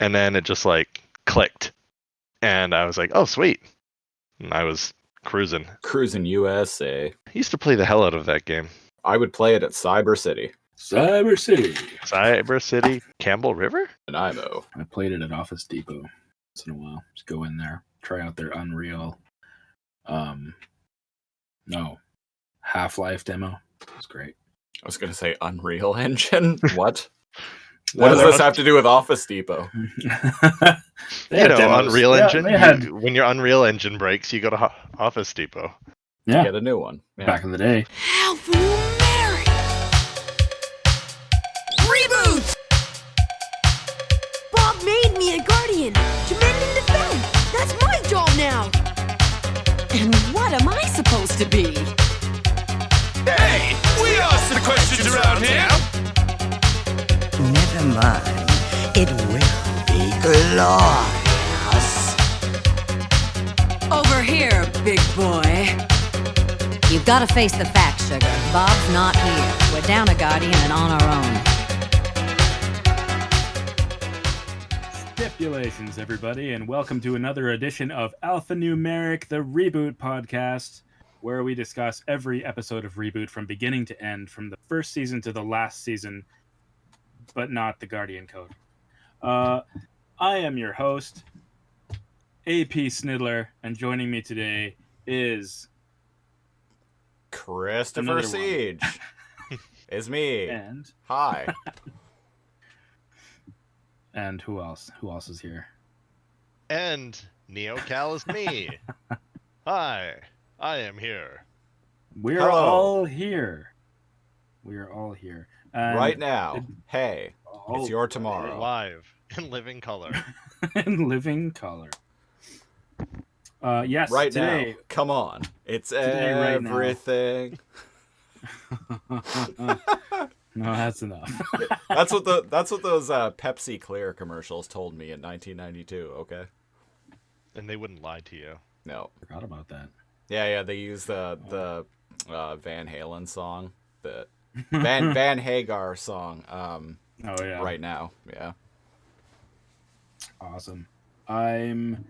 and then it just like clicked, and I was like, oh sweet, and I was cruising. Cruising USA. I used to play the hell out of that game. I would play it at Cyber City. Cyber City. Cyber City, Campbell River? Nanaimo. I played it at Office Depot once in a while. Just go in there, try out their Unreal. Half-Life demo. It was great. I was going to say Unreal Engine. What? What does this have to do with Office Depot? Unreal Engine. When your Unreal Engine breaks, you go to Office Depot. Yeah. Get a new one. Yeah. Back in the day. ALPHANUMERIC! ReBoot! Bob made me a guardian to mend and defend. That's my job now. And what am I supposed to be? Hey, we ask the questions around here. Never mind. It will be glorious. Over here, big boy. You've got to face the facts, Sugar. Bob's not here. We're down a guardian and on our own. Stipulations, everybody, and welcome to another edition of ALPHANUMERIC, the ReBoot podcast, where we discuss every episode of ReBoot from beginning to end, from the first season to the last season, but not the Guardian Code. I am your host, AP Snidler, and joining me today is Christopher Siege. Is me. And Hi. and who else? Who else is here? And NeoCal is me. Hi, I am here. We're Hello. all here. We are all here. And Right now. Hey. Oh, It's your tomorrow. Live in living color. in living color. Yes, Right today. now. Come on. It's Today, right now. everything. No, that's enough. That's what those Pepsi Clear commercials told me in 1992. Okay. And they wouldn't lie to you. No. Forgot about that. Yeah. They use the Van Halen song, the Van Hagar song. Oh yeah. Right now. Yeah. Awesome. I'm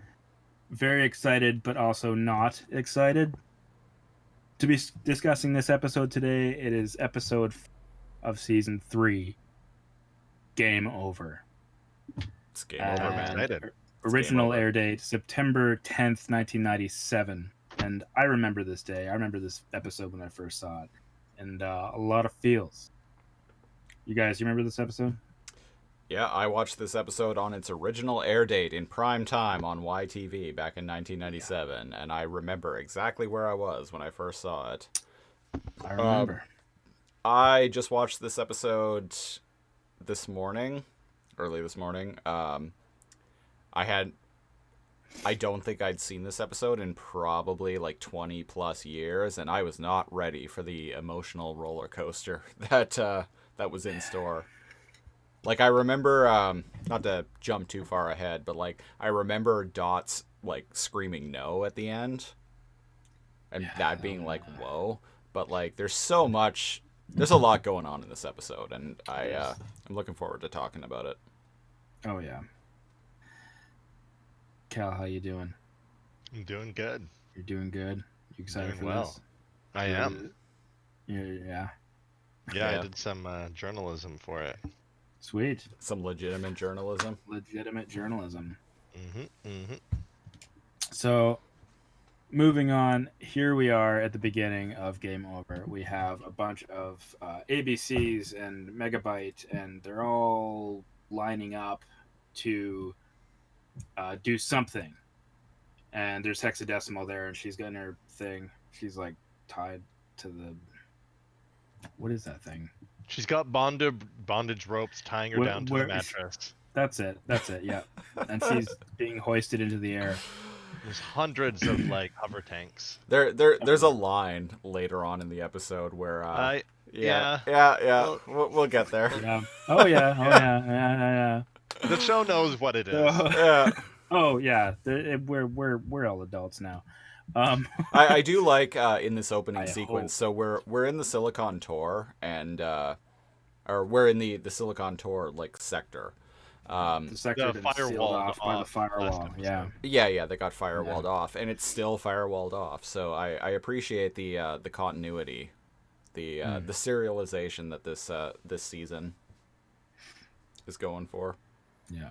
very excited, but also not excited to be discussing this episode today. It is episode of season 3. Game Over. It's game over, man. Excited. Original over. air date September 10th, 1997. And I remember this day. I remember this episode when I first saw it. And a lot of feels. You remember this episode? Yeah, I watched this episode on its original air date in prime time on YTV back in 1997, and I remember exactly where I was when I first saw it. I remember. I just watched this episode early this morning. I don't think I'd seen this episode in probably like 20 plus years, and I was not ready for the emotional roller coaster that was in store. Like, I remember, not to jump too far ahead, but like I remember Dot's like screaming no at the end, and that being like whoa. But like, there's a lot going on in this episode, and I'm looking forward to talking about it. Oh yeah. Cal, how you doing? I'm doing good. You're doing good. You excited Doing for well. this? I am. Yeah. Yeah, I Yeah. did some journalism for it. Sweet. Some legitimate journalism. Legitimate journalism. Mm-hmm. So, moving on, here we are at the beginning of Game Over. We have a bunch of ABCs and Megabyte, and they're all lining up to do something. And there's Hexadecimal there, and she's got her thing. She's like tied to the... What is that thing? She's got bondage ropes tying her down to the mattress. That's it, yeah. And she's being hoisted into the air. There's hundreds of like hover tanks. There's a line later on in the episode where Yeah. We'll get there. Yeah. Oh yeah. The show knows what it is. Yeah. Oh yeah. We're all adults now. I do like in this opening I sequence. hope. So we're in the Silicon Tour, and or we're in the Silicon Tour like sector, The sector The had been sealed firewalled off by the off firewall. last Yeah. episode. Yeah, they got firewalled off, and it's still firewalled off. So I appreciate the continuity, the serialization that this season is going for. Yeah.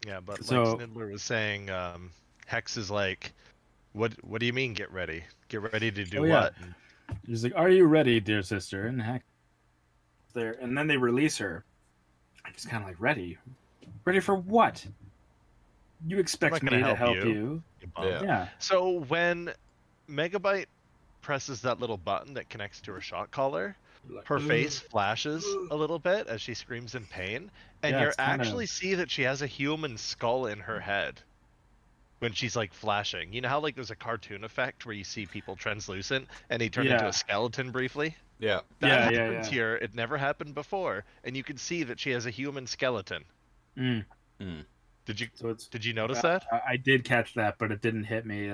Yeah, but So- like Snidler was saying, Hex is like, what do you mean get ready? Get ready to do Oh, yeah. what? And He's like, "Are you ready, dear sister?" And heck, there. And then they release her. I'm just kind of like, "Ready? Ready for what? You expect not me gonna to help help you." you? you bum. Yeah. Yeah. So when Megabyte presses that little button that connects to her shock collar, her face flashes a little bit as she screams in pain, and Yeah, you it's kinda- actually see that she has a human skull in her head when she's like flashing. You know how like there's a cartoon effect where you see people translucent and he turned into Yeah. a skeleton briefly? Yeah. That Yeah, happens yeah. here. It never happened before, and you can see that she has a human skeleton. Mm. So it's. Did you notice that? I did catch that, but it didn't hit me.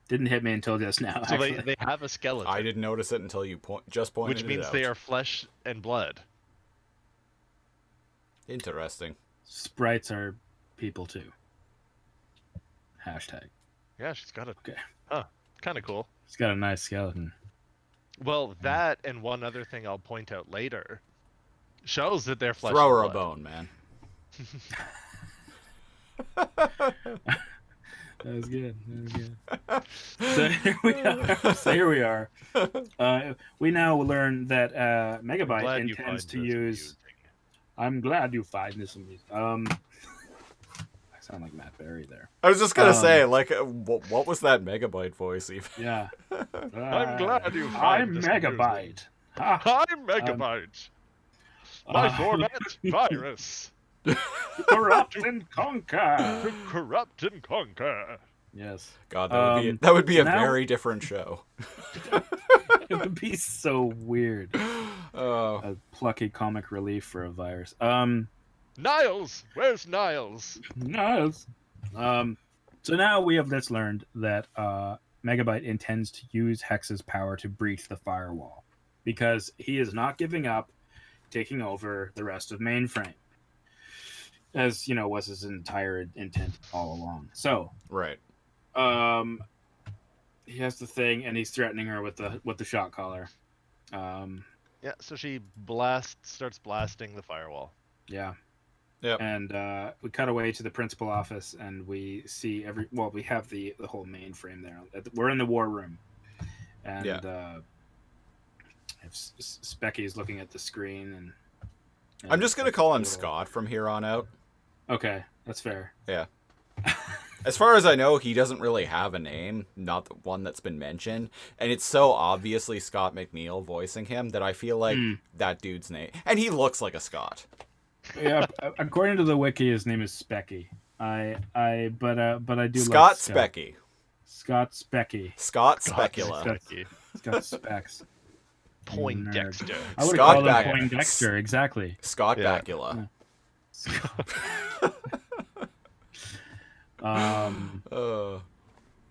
Didn't hit me until just now. So Actually. they have a skeleton. I didn't notice it until you just pointed which it means out. they are flesh and blood. Interesting. Sprites are people too. Hashtag. Yeah, she's got a. Okay. Huh. Kind of cool. She's got a nice skeleton. Well, that and one other thing I'll point out later shows that they're flesh. Throw her and a blood. bone, man. That was good. So here we are. We now learn that Megabyte Glad you intends find to this use. amusing. I'm glad you find this amusing. I sound like Matt Berry there. I was just gonna say, like, what was that Megabyte voice even? Yeah. I'm glad you I'm find this Megabyte. Ha. I'm Megabyte. My format virus. Corrupt and conquer. To corrupt and conquer. Yes. God, Um, that would be so a now- very different show. It would be so weird. Oh, A plucky comic relief for a virus. Niles, where's Niles? Nice. So now we have just learned that Megabyte intends to use Hex's power to breach the firewall because he is not giving up taking over the rest of mainframe, as you know was his entire intent all along. So right. he has the thing, and he's threatening her with the shot collar. Yeah, so she starts blasting the firewall. Yeah. Yep. And we cut away to the principal office, and we see we have the whole mainframe there. We're in the war room, and Specky's looking at the screen, and I'm just gonna call him little- Scott from here on out. Okay, that's fair. Yeah. As far as I know, he doesn't really have a name, not the one that's been mentioned, and it's so obviously Scott McNeil voicing him that I feel like that dude's name, and he looks like a Scott. Yeah, according to the wiki, his name is Specky. But I do Scott like Specky. Scott Specky. Scott Specula. Specky. Scott Specs. Poindexter. I would have Scott called him Back- Poindexter, exactly. Scott Yeah. Bakula.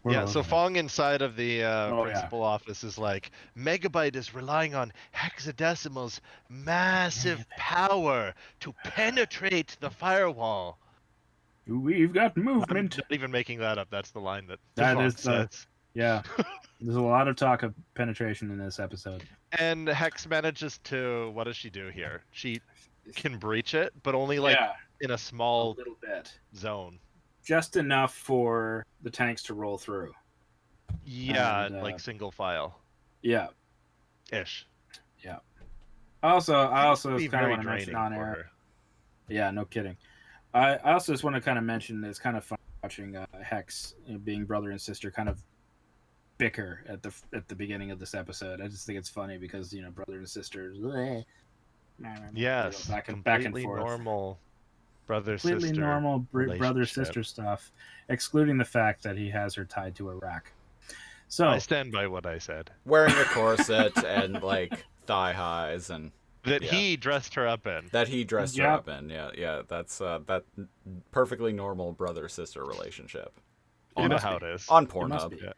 Yeah, so Fong inside of the yeah. principal office is like, Megabyte is relying on Hexadecimal's massive power to penetrate the firewall. We've got I'm movement. not even making that up. That's the line that That Fong is the- says. Yeah. There's a lot of talk of penetration in this episode. And Hex manages to, what does she do here? She can breach it, but only like yeah, in a a small little bit. zone. Just enough for the tanks to roll through. Yeah, And, like single file Yeah. ish. I also Be kind of very want to mention draining on for air. her. Yeah, no kidding. I also just want to kind of mention that it's kind of fun watching Hex being brother and sister kind of bicker at the beginning of this episode. I just think it's funny because brother and sister. Yes, back and completely forth. normal brother Completely sister. normal brother relationship. sister stuff, excluding the fact that he has her tied to a rack. So I stand by what I said. Wearing a corset and like thigh highs and That Yeah. he dressed her up in. that he dressed her Yep. up in. Yeah. That's that perfectly normal brother sister relationship You know must how be. it is. on It must Pornhub. be. Yeah.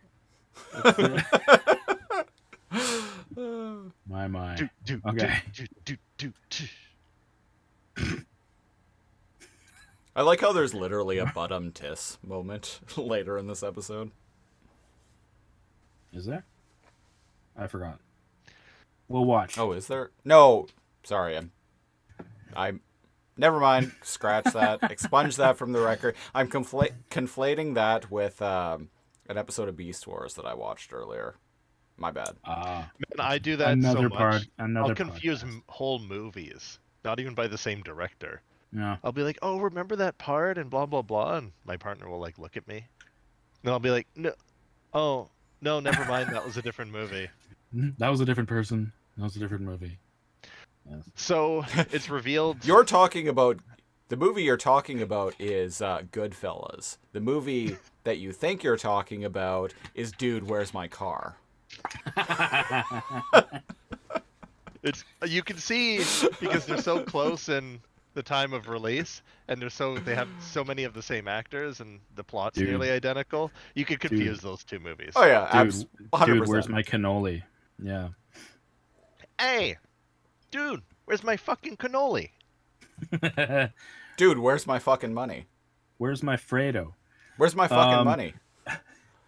My. Do, do, Okay. do, do, do, do. I like how there's literally a bottom tiss moment later in this episode. Is there? I forgot. We'll watch. Oh, is there? No, sorry, I'm. Never mind. Scratch that. Expunge that from the record. I'm conflating that with an episode of Beast Wars that I watched earlier. My bad. Man, I do that another so part. much. Another I'll confuse podcast. whole movies, not even by the same director. Yeah. I'll be like, "Oh, remember that part?" and blah blah blah, and my partner will like look at me, and I'll be like, "No, oh no, never mind. That was a different movie." That was a different person. That was a different movie. Yes. So it's revealed. You're talking about the movie you're talking about is Goodfellas. The movie that you think you're talking about is Dude, Where's My Car? It's you can see because they're so close in the time of release, and they have so many of the same actors, and the plot's Dude. nearly identical. You could confuse those two movies. Oh yeah, Dude, 100%. dude, where's my cannoli? Yeah. Hey, dude, where's my fucking cannoli? Dude, where's my fucking money? Where's my Fredo? Where's my fucking money?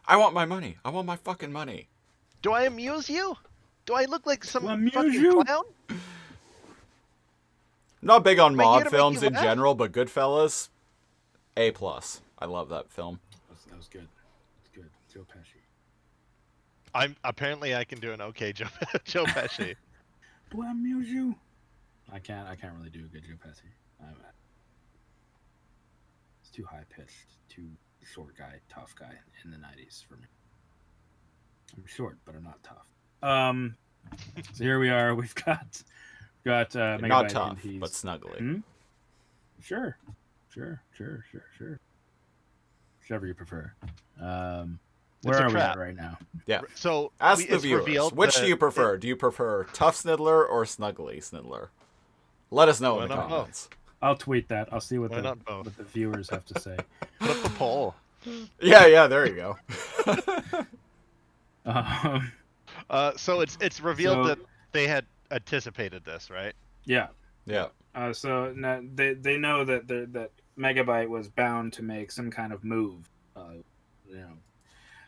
I want my money. I want my fucking money. Do I amuse you? Do I look like some Amuse fucking you? clown? Not big on Am I here mob to make films you in laugh? general, but Goodfellas, A+. I love that film. That was good. It's good. Joe Pesci. I can do an okay Joe Pesci. Do I amuse you? I can't really do a good Joe Pesci. It's too high pitched, too short guy, tough guy in the 90s for me. I'm short, but I'm not tough. So here we are. We've got Not Megabyte, tough, and he's- but snuggly. Hmm? Sure. Whichever you prefer. Where a are we trap. at right now? Yeah. So Ask the it's viewers, revealed which that do you prefer? Do you prefer Tough Sniddler or Snuggly Sniddler? Let us know Why in the not both? comments. I'll tweet that. I'll see what Why not both? what the viewers have to say. Put up a poll. Yeah, there you go. So it's revealed So- that they had anticipated this, right? Yeah. Yeah. So now they know that that Megabyte was bound to make some kind of move,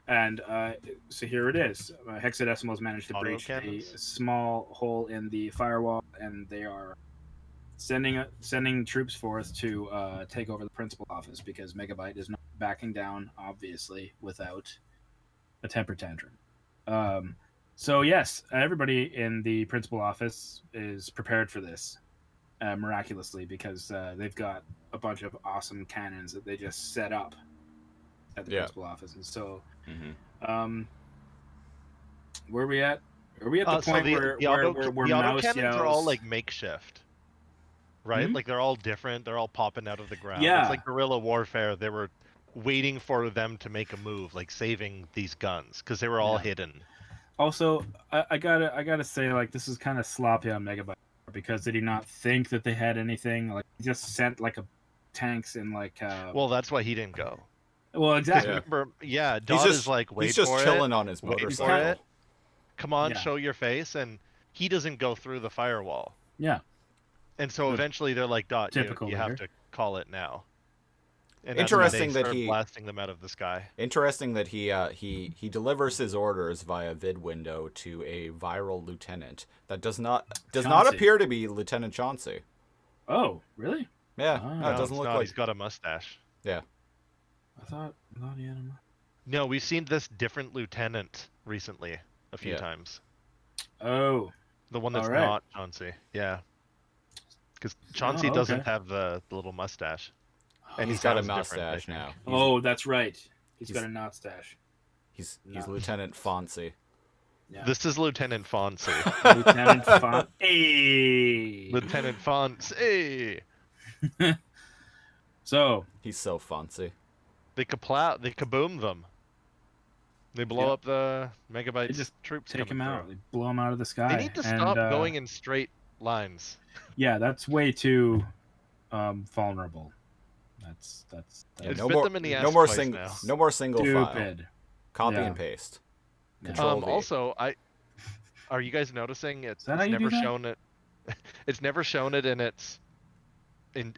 and so here it is. Hexadecimals managed to breach a Autocannons? small hole in the firewall, and they are sending troops forth to take over the principal office because Megabyte is not backing down, obviously, without a temper tantrum. So yes, everybody in the principal office is prepared for this. Miraculously, because they've got a bunch of awesome cannons that they just set up at the principal office. And so, where are we at? Are we at the point where Mouse autocannons are all yells- like makeshift, right? Hmm? Like they're all different. They're all popping out of the ground. Yeah. It's like guerrilla warfare. They were waiting for them to make a move, like saving these guns, because they were all hidden. Also, I gotta say, like, this is kind of sloppy on Megabyte, because did he not think that they had anything? Like, he just sent like tanks and like. Well, that's why he didn't go. Well, exactly. Yeah. Remember, yeah, He's Dot just is like, wait he's just for chilling it. on his Wait for motorcycle. it. Come on, Yeah. show your face, and he doesn't go through the firewall. Yeah. And so Good. eventually they're like, Dot, you Typical have leader. to call it now. And that's Interesting when they that start he- blasting them out of the sky. Interesting that he delivers his orders via vid window to a viral lieutenant that does not Chauncey. appear to be Lieutenant Chauncey. Oh, really? Yeah, Ah. no, No, it doesn't it's look not. like. He's got a mustache. Yeah, I thought he had a. No, we've seen this different lieutenant recently a few Yeah. times. Oh. The one that's All right. not Chauncey. Yeah. Because Chauncey Oh, doesn't okay. have the little mustache. And he's he got a sounds different, I mustache think. now. Oh, that's right. He's he's- got a knot stash. He's No. Lieutenant Fonzie. Yeah. This is Lieutenant Fonzie. Lieutenant Font. Hey. Lieutenant Fonzie. So He's so Fonzie. They kaboom them. They blow Yeah. up the Megabyte They just troops. take him coming out. through. They blow him out of the sky. They need to And, stop going in straight lines. Yeah, that's way too vulnerable. That's Yeah, It's no bit more, them in the ass no more twice single, now. no more single file. stupid. Copy Yeah. and paste. Yeah. Control V. Also, are you guys noticing that it's how you never do that? shown it? It's never shown it in its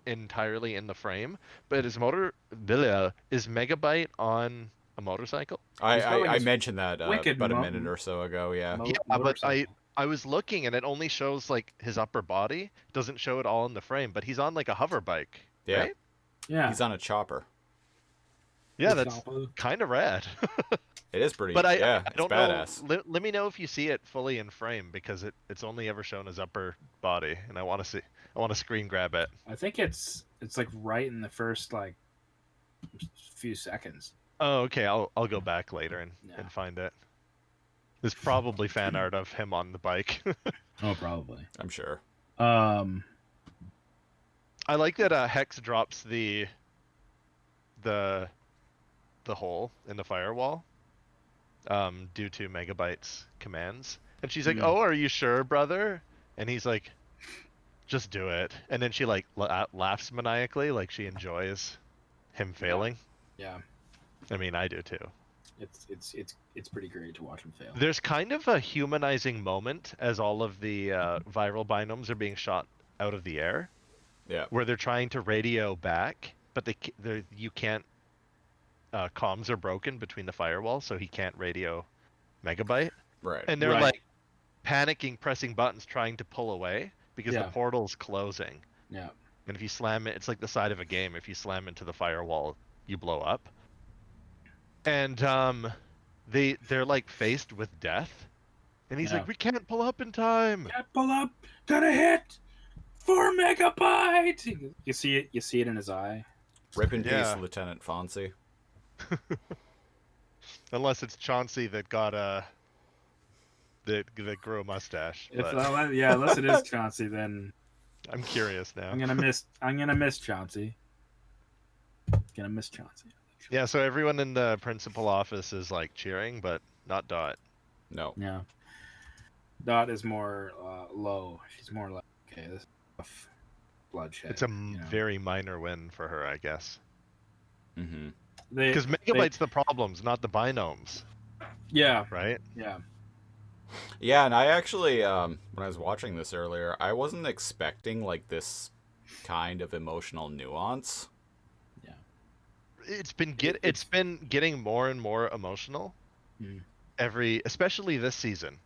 entirely in the frame, but is Megabyte on a motorcycle? He's got, like, I this mentioned that wicked about a minute or so ago. Yeah. Yeah, but I was looking and it only shows like his upper body, doesn't show it all in the frame, but he's on like a hover bike, Yeah. right? Yeah. He's on a chopper. Yeah, The that's chopper. kind of rad. It is pretty. But I it's don't badass. know. Let me know if you see it fully in frame because it's only ever shown his upper body, and I want to see. I want to screen grab it. I think it's like right in the first like few seconds. Oh, okay. I'll go back later and Yeah. find it. There's probably fan art of him on the bike. Oh, probably. I'm sure. I like that Hex drops the hole in the firewall due to Megabyte's commands. And she's like, "Oh, are you sure, brother?" And he's like, "Just do it." And then she like laughs maniacally, like she enjoys him failing. Yeah. I mean, I do too. It's pretty great to watch him fail. There's kind of a humanizing moment as all of the viral binomes are being shot out of the air. Yeah. Where they're trying to radio back, but you can't. Comms are broken between the firewall, so he can't radio Megabyte. Right. And they're like panicking, pressing buttons, trying to pull away because the portal's closing. Yeah. And if you slam it, it's like the side of a game. If you slam into the firewall, you blow up. And they're like faced with death, and he's like, "We can't pull up in time. Can't pull up. Gotta hit 4 megabytes." You see it. You see it in his eye. Rip in peace, Lieutenant Fonzie. Unless it's Chauncey that got that grew a mustache. Unless it is Chauncey, then I'm curious now. I'm gonna miss Chauncey. Gonna miss Chauncey. Yeah, so everyone in the principal office is like cheering, but not Dot. No. Yeah. Dot is more low. She's more like, okay, this is tough bloodshed. It's a very minor win for her, I guess. Mm-hmm. Because Megabyte's the problems, not the binomes. Yeah. Right? Yeah. Yeah, and I actually, when I was watching this earlier, I wasn't expecting like this kind of emotional nuance. Yeah. It's been getting more and more emotional especially this season,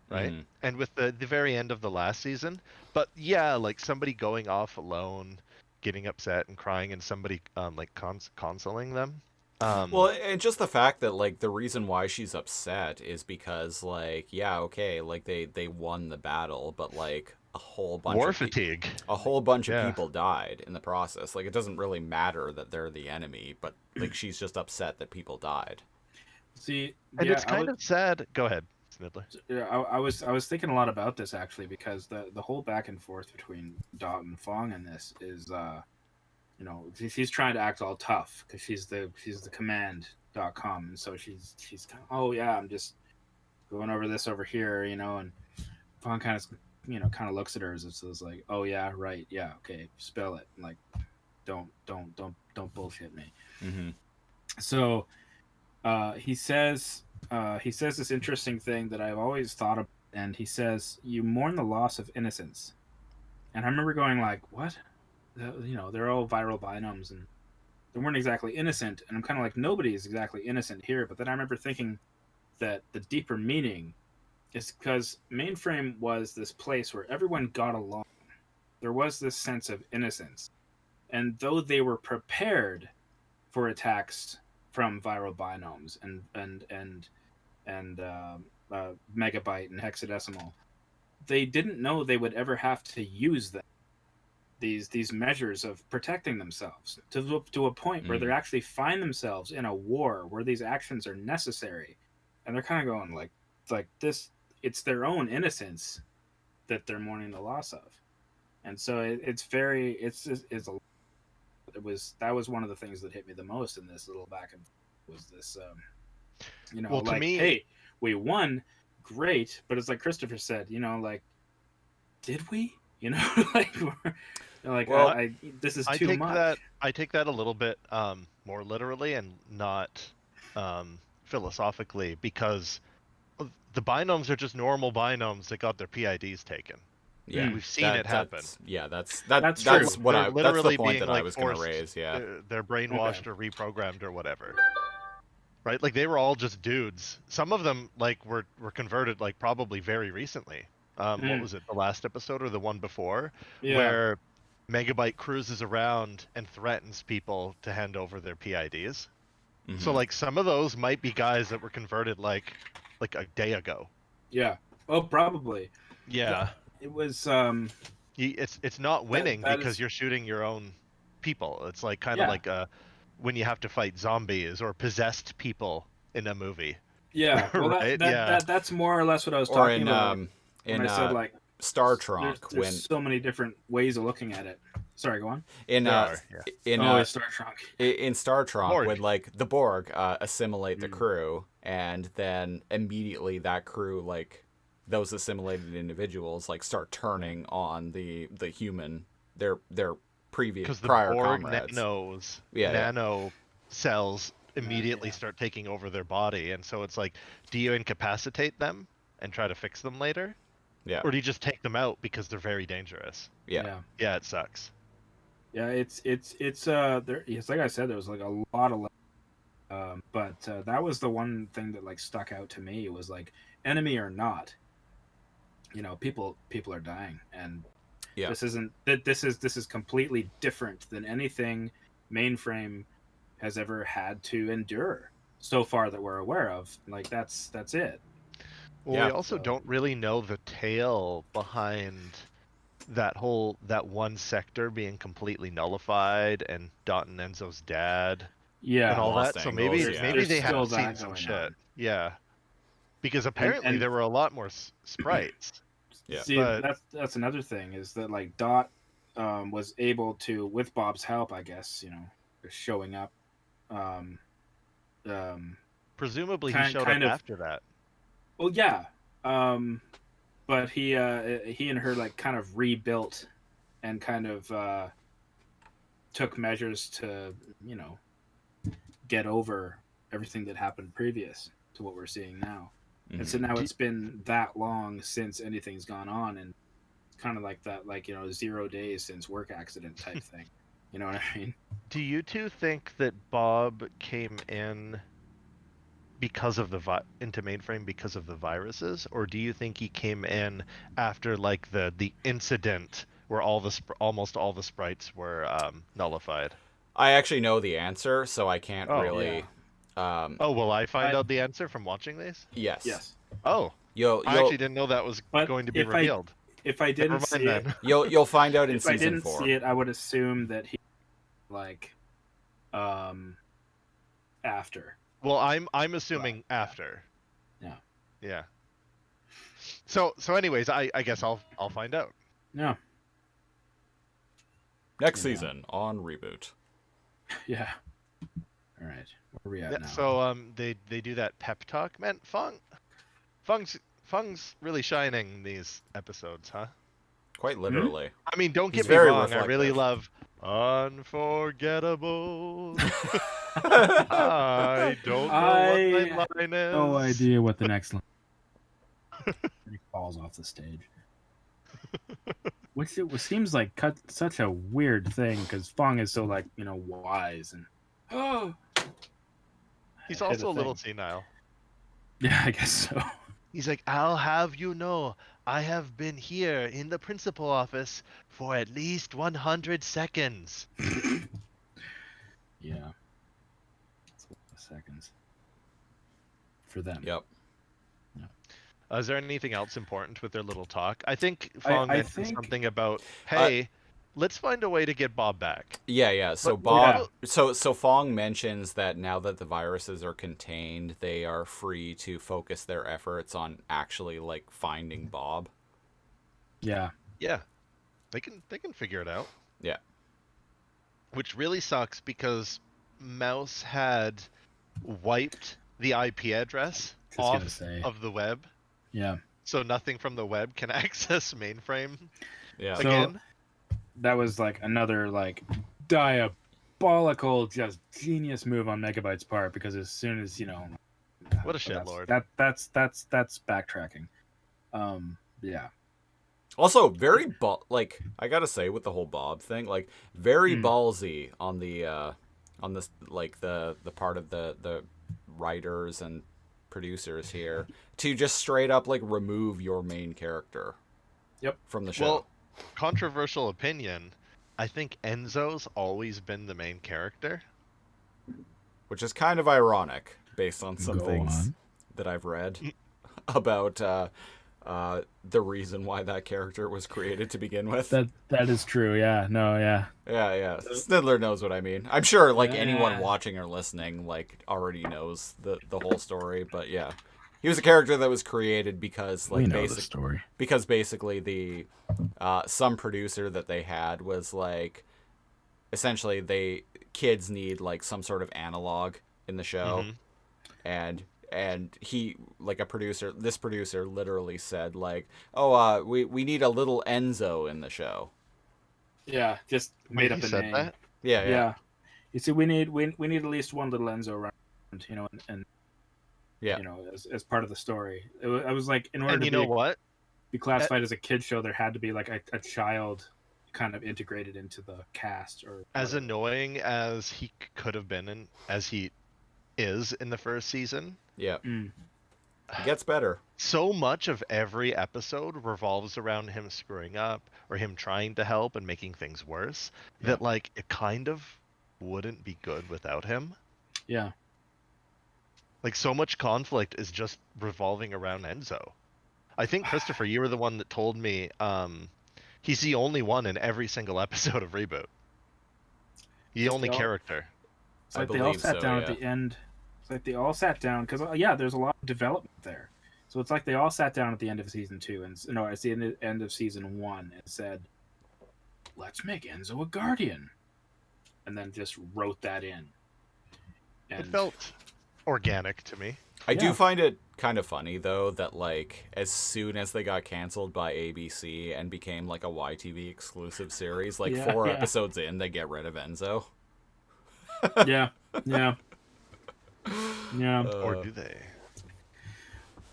right? And with the very end of the last season. But yeah, like somebody going off alone, getting upset and crying, and somebody like consoling them. Well, and just the fact that like the reason why she's upset is because like, yeah, okay, like they won the battle, but like a whole bunch war of fatigue. A whole bunch of people died in the process. Like it doesn't really matter that they're the enemy, but like she's just upset that people died. See, and it's kind of sad. Go ahead, Snidler. Yeah, I was thinking a lot about this actually, because the whole back and forth between Dot and Fong in this is you know, she's trying to act all tough because she's the command.com, and so she's kind of, oh yeah, I'm just going over this over here, you know, and Fong kind of looks at her as if it's like, oh yeah, right, yeah, okay, spell it, like don't bullshit me. Mm-hmm. So he says this interesting thing that I've always thought of, and he says, you mourn the loss of innocence. And I remember going like, what? You know, they're all viral binomes and they weren't exactly innocent. And I'm kind of like, nobody is exactly innocent here. But then I remember thinking that the deeper meaning is because Mainframe was this place where everyone got along. There was this sense of innocence. And though they were prepared for attacks from viral binomes and Megabyte and hexadecimal, they didn't know they would ever have to use them. These measures of protecting themselves to a point where they actually find themselves in a war where these actions are necessary, and they're kind of going like this. It's their own innocence that they're mourning the loss of, and so that was one of the things that hit me the most in this little back and was this you know, well, like, to me, hey, we won, great, but it's like Christopher said, you know, like, did we, you know, like well, this is too much. I take that a little bit more literally and not philosophically, because the binomes are just normal binomes that got their PIDs taken. Yeah, We've seen it happen. That's That's that's true. what They're that's the literally point being that I like was going to forced. raise. Yeah, They're brainwashed or reprogrammed or whatever. Right? Like they were all just dudes. Some of them like were converted like probably very recently. What was it? The last episode or the one before, Yeah. where Megabyte cruises around and threatens people to hand over their PIDs. So like some of those might be guys that were converted like a day ago. Yeah. Oh, probably. Yeah. It was. It's not winning that because is- you're shooting your own people. It's like kind of Yeah. like when you have to fight zombies or possessed people in a movie. Yeah. Well, Right? Yeah. that's more or less what I was or talking in about when I said like Star there's Trek when so many different ways of looking at it. Sorry, go on. in There are, yeah. It's Star Trek. in Star Trek Borg. when like the Borg assimilate the crew, and then immediately that crew, like those assimilated individuals, like start turning on the human, their previous Because the prior Borg comrades. nano cells immediately start taking over their body, and so it's like, do you incapacitate them and try to fix them later, Yeah, or do you just take them out because they're very dangerous? yeah. Yeah, it sucks. Yeah, it's there. It's like I said, there was like a lot of, but that was the one thing that like stuck out to me. It was like, enemy or not, people are dying, and Yeah. this isn't that this is completely different than anything Mainframe has ever had to endure so far that we're aware of. Like that's it. Well, Yeah. we also don't really know the tale behind that one sector being completely nullified and Dot and Enzo's dad Yeah, and all Lost that. So angles, maybe yeah. maybe There's they still have seen that some going shit. on. Yeah, because apparently and- there were a lot more sprites. Yeah. See, but- that's another thing is that like Dot was able to, with Bob's help, I guess, showing up. Presumably he Kind- showed kind up of- after that. Well, yeah, but he and her like kind of rebuilt and kind of took measures to get over everything that happened previous to what we're seeing now. And so now it's been that long since anything's gone on, and it's kind of like that, like 0 days since work accident type thing. You know what I mean? Do you two think that Bob came in because of into Mainframe because of the viruses, or do you think he came in after like the incident where almost all the sprites were nullified? I actually know the answer, so I can't Oh, really. Oh, will I find out the answer from watching these? Yes. Yes. Oh, You'll I actually didn't know that was But going to be if I- revealed. If I didn't see Never mind it, then. you'll find out in if I season didn't 4. see it, I would assume that he like after. Well, I'm assuming after. Yeah. Yeah. So anyways, I guess I'll find out. Yeah. Next season on Reboot. Yeah. All right. Where are we at Yeah, now? so they do that pep talk. Man, Fung's really shining these episodes, huh? Quite literally. I mean, don't He's get me very wrong. I really reflective. love Unforgettable. I don't know what my line is. No idea what the next line. He falls off the stage. Which seems like such a weird thing because Fong is so like wise and He's hit also a a little thing. senile. Yeah, I guess so. He's like, I'll have you know, I have been here in the principal office for at least 100 seconds. Yeah. That's a lot of seconds for them. Yep. Is there anything else important with their little talk? I think Fong I mentioned think- something about, hey, let's find a way to get Bob back. Yeah. So But- Bob, so Fong mentions that now that the viruses are contained, they are free to focus their efforts on actually like finding Bob. Yeah. Yeah, they can figure it out. Yeah. Which really sucks because Mouse had wiped the IP address Just gonna off say. of the web, Yeah. so nothing from the web can access mainframe Yeah. So- again. That was like another like diabolical, just genius move on Megabyte's part because as soon as What a that's- shitlord. That's backtracking. Yeah. Also, very like I gotta say with the whole Bob thing, like very ballsy on this like the part of the writers and producers here to just straight up like remove your main character. Yep. From the show. Well, controversial opinion. I think Enzo's always been the main character. Which is kind of ironic based on some Go things on. that I've read about the reason why that character was created to begin with. That is true. Yeah. No. Yeah. Yeah. Snidler knows what I mean. I'm sure like anyone Yeah. watching or listening like already knows the whole story, but yeah. He was a character that was created because like We know the story. because basically the some producer that they had was like essentially kids need like some sort of analog in the show. And he like this producer literally said like, "Oh, we need a little Enzo in the show." Yeah. Just made up He a said name. that? Yeah. You see, we need at least one little Enzo around, and Yeah. as part of the story. I was like, in order And to you know what? be classified as a kid show, there had to be like a child kind of integrated into the cast. Or As whatever. annoying as he could have been as he is in the first season, Yeah. Mm. It gets better. so much of every episode revolves around him screwing up or him trying to help and making things worse that like it kind of wouldn't be good without him. Yeah. Like so much conflict is just revolving around Enzo. I think Christopher, you were the one that told me he's the only one in every single episode of Reboot. The only character. It's I like they all believe sat so, down yeah. at the end. It's like they all sat down because there's a lot of development there. So it's like they all sat down at the end of season 2 and it's the end of season 1 and said, "Let's make Enzo a guardian," and then just wrote that in. And It felt organic to me. I do Yeah. find it kind of funny though that like as soon as they got canceled by ABC and became like a YTV exclusive series, like Yeah, 4 yeah. episodes in, they get rid of Enzo. yeah. Or do they?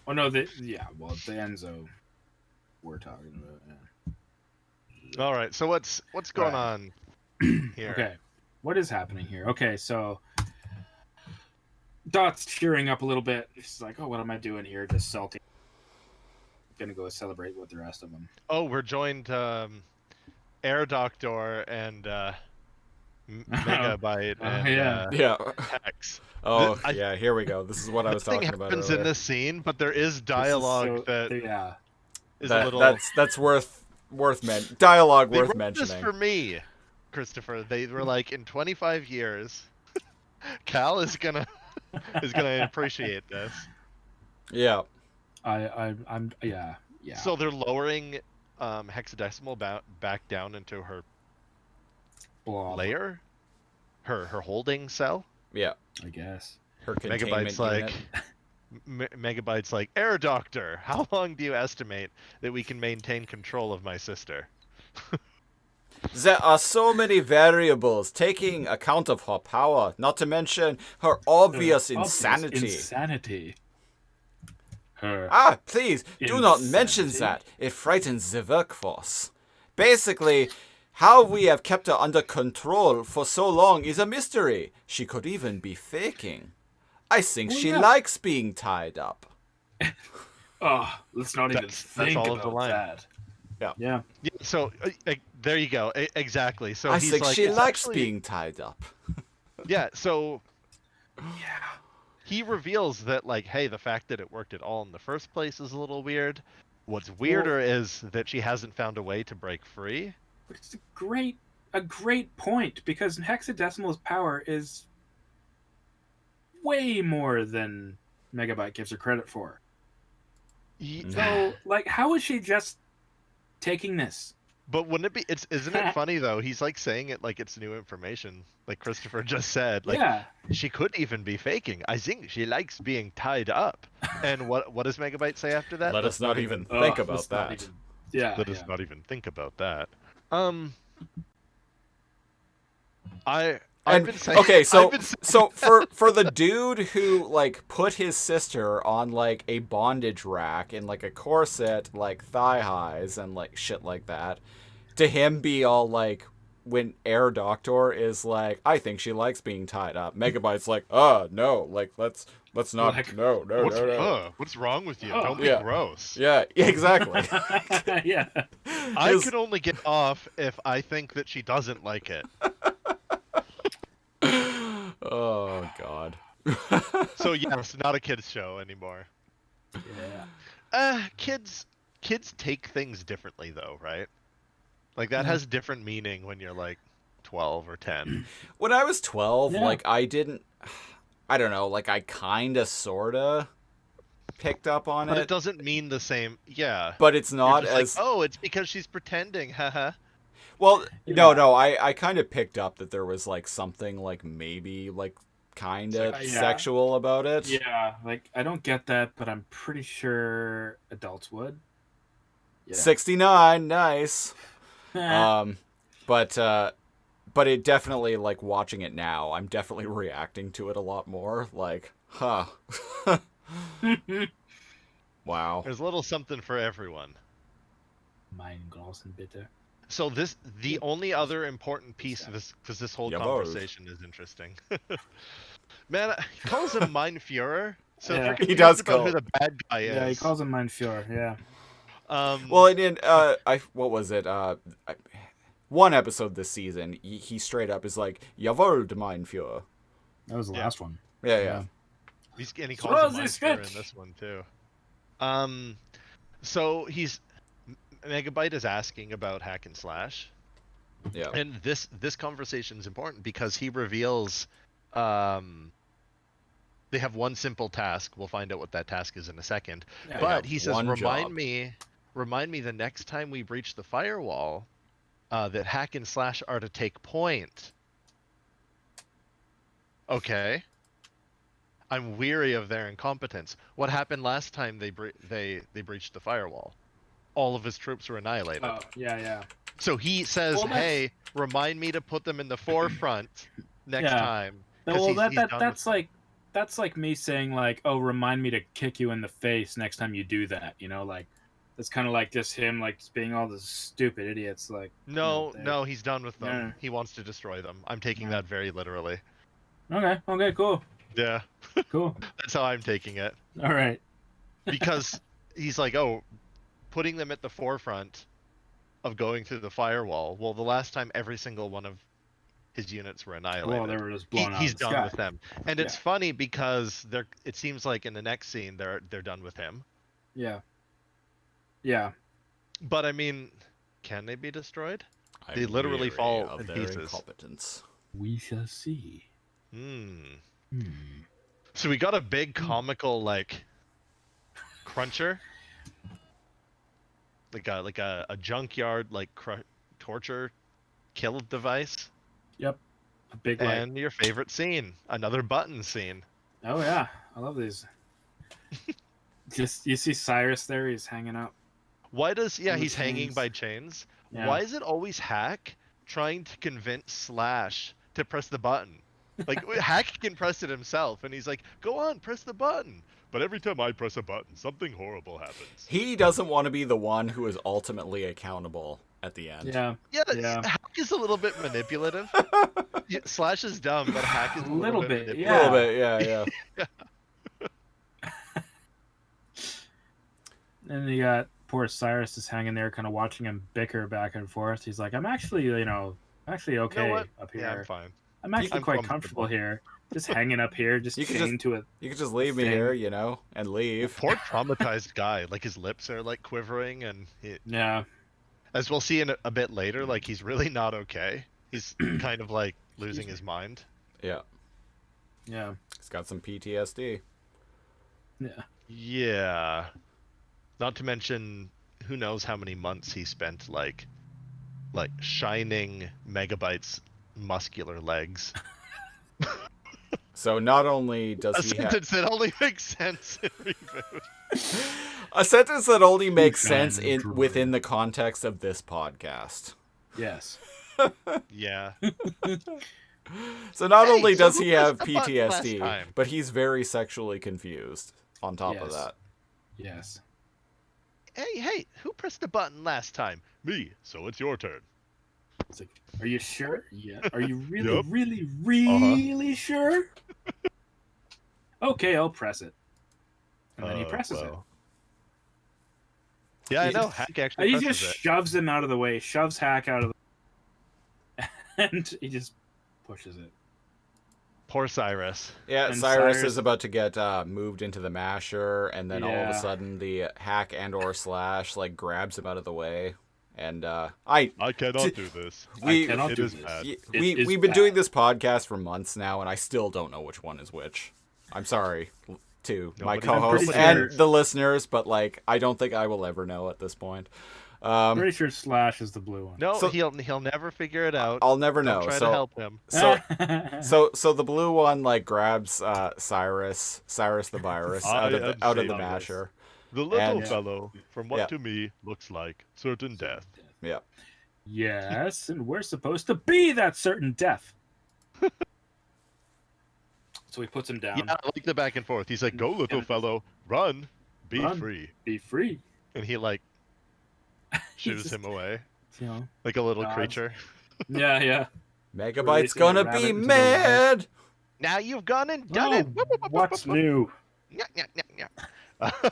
Oh no, the Enzo we're talking about. Yeah. All right. So what's going Right. on here? Okay, what is happening here? Okay, so Dot's cheering up a little bit. She's like, "Oh, what am I doing here? Just salty. Gonna go celebrate with the rest of them." Oh, we're joined Air Doctor and Megabyte and yeah. Yeah. Hex. Oh, I- yeah, here we go. This is what I was This thing talking about happens earlier. in this scene, but there is This is dialogue that yeah. is a little. That's worth dialogue They worth wrote mentioning. this for me, Christopher. They were like, in 25 years, Cal is gonna appreciate this. Yeah. I'm yeah. So they're lowering hexadecimal back down into her Blob, layer, her holding cell. Yeah. I guess. Her containment Megabyte's like, unit. Megabyte's like, Air Doctor, how long do you estimate that we can maintain control of my sister? There are so many variables taking account of her power, not to mention her obvious insanity. Insanity. Her. Ah, please, do not mention Insanity? that. It frightens the workforce. Basically, how we have kept her under control for so long is a mystery. She could even be faking. I think Well, she yeah. likes being tied up. Oh, let's not even That's think all of the about line. that. Yeah. Yeah. Yeah, so there you go. Exactly. So I he's think like, she it's likes actually- being tied up. Yeah. So Yeah. he reveals that, like, hey, the fact that it worked at all in the first place is a little weird. What's weirder is that she hasn't found a way to break free. But it's a great point because hexadecimal's power is way more than Megabyte gives her credit for. So, like, how is she just taking this? But wouldn't it be? Isn't it funny though? He's like saying it like it's new information, like Christopher just said. Like Yeah. she could even be faking. I think she likes being tied up. And what does Megabyte say after that? Let us not even Ugh, think about let's not that. even- yeah. Let us yeah. not even think about that. I've been saying. Okay, so I've been saying- so for the dude who like put his sister on like a bondage rack and like a corset, like thigh highs and like shit like that, to him be all like, when Air Doctor is like, I think she likes being tied up. Megabyte's like, no, like let's not, Like, no. What's wrong with you? Oh. Don't be Yeah. gross. Yeah, exactly. Yeah. I His- can only get off if I think that she doesn't like it. Oh God. So yes, not a kids show anymore. Yeah. Kids take things differently though, right? Like that Yeah. has different meaning when you're like 12 or 10. When I was 12, Yeah. like I don't know, like I kinda sorta picked up on But it, it doesn't mean the same. Yeah. but it's You're not just as like, oh, it's because she's pretending. Haha. well. Yeah. No, I kind of picked up that there was like something like maybe like kind of Yeah. sexual about it. Yeah, like I don't get that, but I'm pretty sure adults would. Yeah. 69, nice. Eh. But it definitely, like, watching it now, I'm definitely reacting to it a lot more. Like, huh. Wow. There's a little something for everyone. Mein großen Bitte. So the only other important piece of this, because this whole Jawohl. conversation is interesting. Man, he calls him Mein Führer. So Yeah. if He you're does confused about call- who the bad guy is. Yeah, he calls him Mein Führer. Yeah. Well, it did, what was it? One episode this season, he straight up is like, Jawohl, mein Führer. That was the Yeah. last one. Yeah. And he So calls him is Mein this Führer fit? in this one too. So Megabyte is asking about hack and slash. Yeah. And this conversation is important because he reveals they have one simple task. We'll find out what that task is in a second. Yeah, But yeah, he says, one job. remind me the next time we breach the firewall that hack and slash are to take point. Okay. I'm weary of their incompetence. What happened last time they breached the firewall? All of his troops were annihilated. Oh, yeah. So he says, Well, that's- "Hey, remind me to put them in the forefront next Yeah. time." 'cause Well, he's done that's with- like me saying like, oh, remind me to kick you in the face next time you do that. You know, like that's kind of like just him like just being all the stupid idiots. Like No, he's done with them. Yeah. He wants to destroy them. I'm taking Yeah. that very literally. Okay, cool, Yeah, cool. that's how I'm taking it. All right. Because he's like, oh, putting them at the forefront of going through the firewall. Well, the last time every single one of his units were annihilated. Well, they were just blown out. He's of the done sky. with them, and it's Yeah. funny because it seems like in the next scene they're done with him. Yeah. Yeah. But I mean, can they be destroyed? I'm They literally weary fall of in their pieces. incompetence. We shall see. Hmm. So we got a big comical like cruncher, like a junkyard like torture kill device, Yep. A big like. and your favorite scene, another button scene. Oh yeah, I love these. Just you see Cyrus there. He's hanging out. Why does On the he's hanging chains. by chains? Yeah. Why is it always Hack trying to convince Slash to press the button? Like Hack can press it himself, and he's like, "Go on, press the button." But every time I press a button, something horrible happens. He doesn't want to be the one who is ultimately accountable at the end. Yeah. Yeah, Yeah. Hack is a little bit manipulative. Yeah, Slash is dumb, but Hack is a little bit A manipulative. little bit, yeah. And you got poor Cyrus just hanging there, kind of watching him bicker back and forth. He's like, "I'm actually, okay what? up Yeah, here. I'm fine. I'm actually I'm quite comfortable. comfortable here, just hanging up here, just You can chained to it." You could just leave me Thing. here, and leave. Poor traumatized guy. Like his lips are like quivering, and Yeah. as we'll see in a bit later, like he's really not okay. He's kind of like losing his mind. Yeah. Yeah. He's got some PTSD. Yeah. Yeah. Not to mention, who knows how many months he spent like shining Megabyte's muscular legs. So not only does A he have sentence that only makes sense in Reboot. a sentence that only makes Shine sense droid. within the context of this podcast. Yes. Yeah. So not Hey, only so does who he pressed have the button last PTSD, time? but he's very sexually confused on top of Yes. that. Yes. Hey, who pressed the button last time? Me. So it's your turn. It's like, are you sure? Yeah. Are you really, Yep. really, really sure? Okay, I'll press it. And then he presses it. Yeah, I He know. just- Hack actually He presses just it. shoves him out of the way, shoves Hack out of the and he just pushes it. Poor Cyrus. Yeah, And Cyrus Cyrus- is about to get moved into the masher, and then all of a Yeah. sudden the Hack and or Slash like grabs him out of the way, and I cannot do this. we I cannot it do is this. bad. It we've is been doing bad. this podcast for months now, and I still don't know which one is which. I'm sorry to my Nobody- co-hosts pretty and sure- the listeners, but like I don't think I will ever know at this point. Pretty sure Slash is the blue one. No, So- he'll never figure it out. I'll never Don't know. try So to help him. so the blue one like grabs Cyrus the virus I out of am the Cyrus. masher. The little And- fellow, from what Yeah. to me looks like certain death. Yeah. Yes, and we're supposed to be that certain death. So he puts him down. Yeah, I like the back and forth. He's like, "Go, little fellow, run, be Run. free," Be free. and he like He shoos just- him away You know. like a little Dodge. creature. Yeah, yeah. Megabyte's Releasing gonna a rabbit be into the mad. Now you've gone and done it. Oh, what's new? Nya, nya, nya, nya.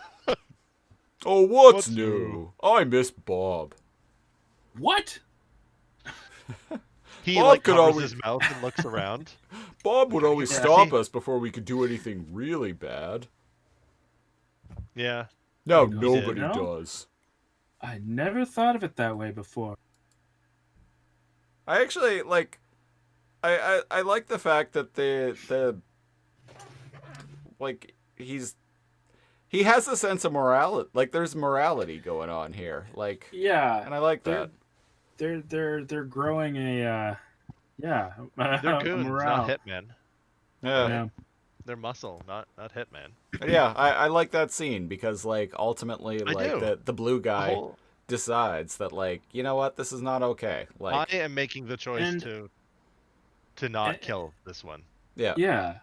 Oh, what's What's new? new? I miss Bob. What? He Bob like could covers always- his mouth and looks around. Bob would always Yeah. stop See? us before we could do anything really bad. Yeah. No, He nobody did. No? does. I never thought of it that way before. I actually like. I like the fact that the like he has a sense of morality. Like there's morality going on here. Like, Yeah, and I like they're that. they're growing a They're a goons, morale. not hitmen. Yeah. Yeah. They're muscle, not hitmen. Yeah, I like that scene because like ultimately I like do. the blue The guy whole- decides that like, you know what, this is not okay. Like I am making the choice And- to not and- kill this one. yeah. Yeah,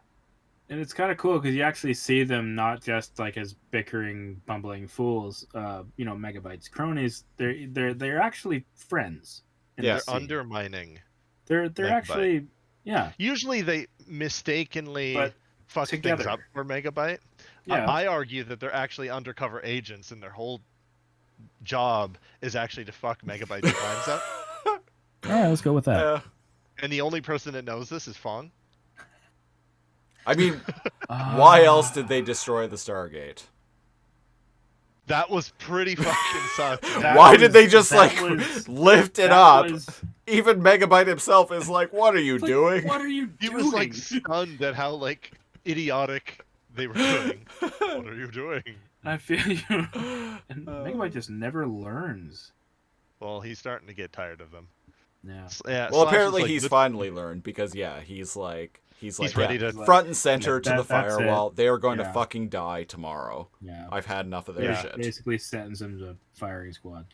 and it's kind of cool because you actually see them not just like as bickering, bumbling fools. You know, Megabyte's cronies. They're actually friends. in Yeah. this They're scene. undermining. They're Megabyte. actually yeah Usually they mistakenly But fuck things together. up for Megabyte. yeah. I argue that they're actually undercover agents and their whole job is actually to fuck Megabyte's plans up. All right, let's go with that. Yeah. And the only person that knows this is Fong. I mean, why else did they destroy the Stargate? That was pretty fucking sucky. That Why was- did they just that like was- lift it that up? was- Even Megabyte himself is like, "What are you It's like, doing?" What are you He doing? was like stunned at how like idiotic they were doing. What are you doing? I feel you. And Megabyte just never learns. Well, he's starting to get tired of them. Yeah. Yeah. Well, Slash is apparently like, he's "This- finally learned because yeah, he's ready yeah, to- front and center Yeah, to the that's it. firewall. They are going to Yeah. fucking die tomorrow. Yeah. I've had enough of their Yeah. shit. Basically sentence him to firing squad.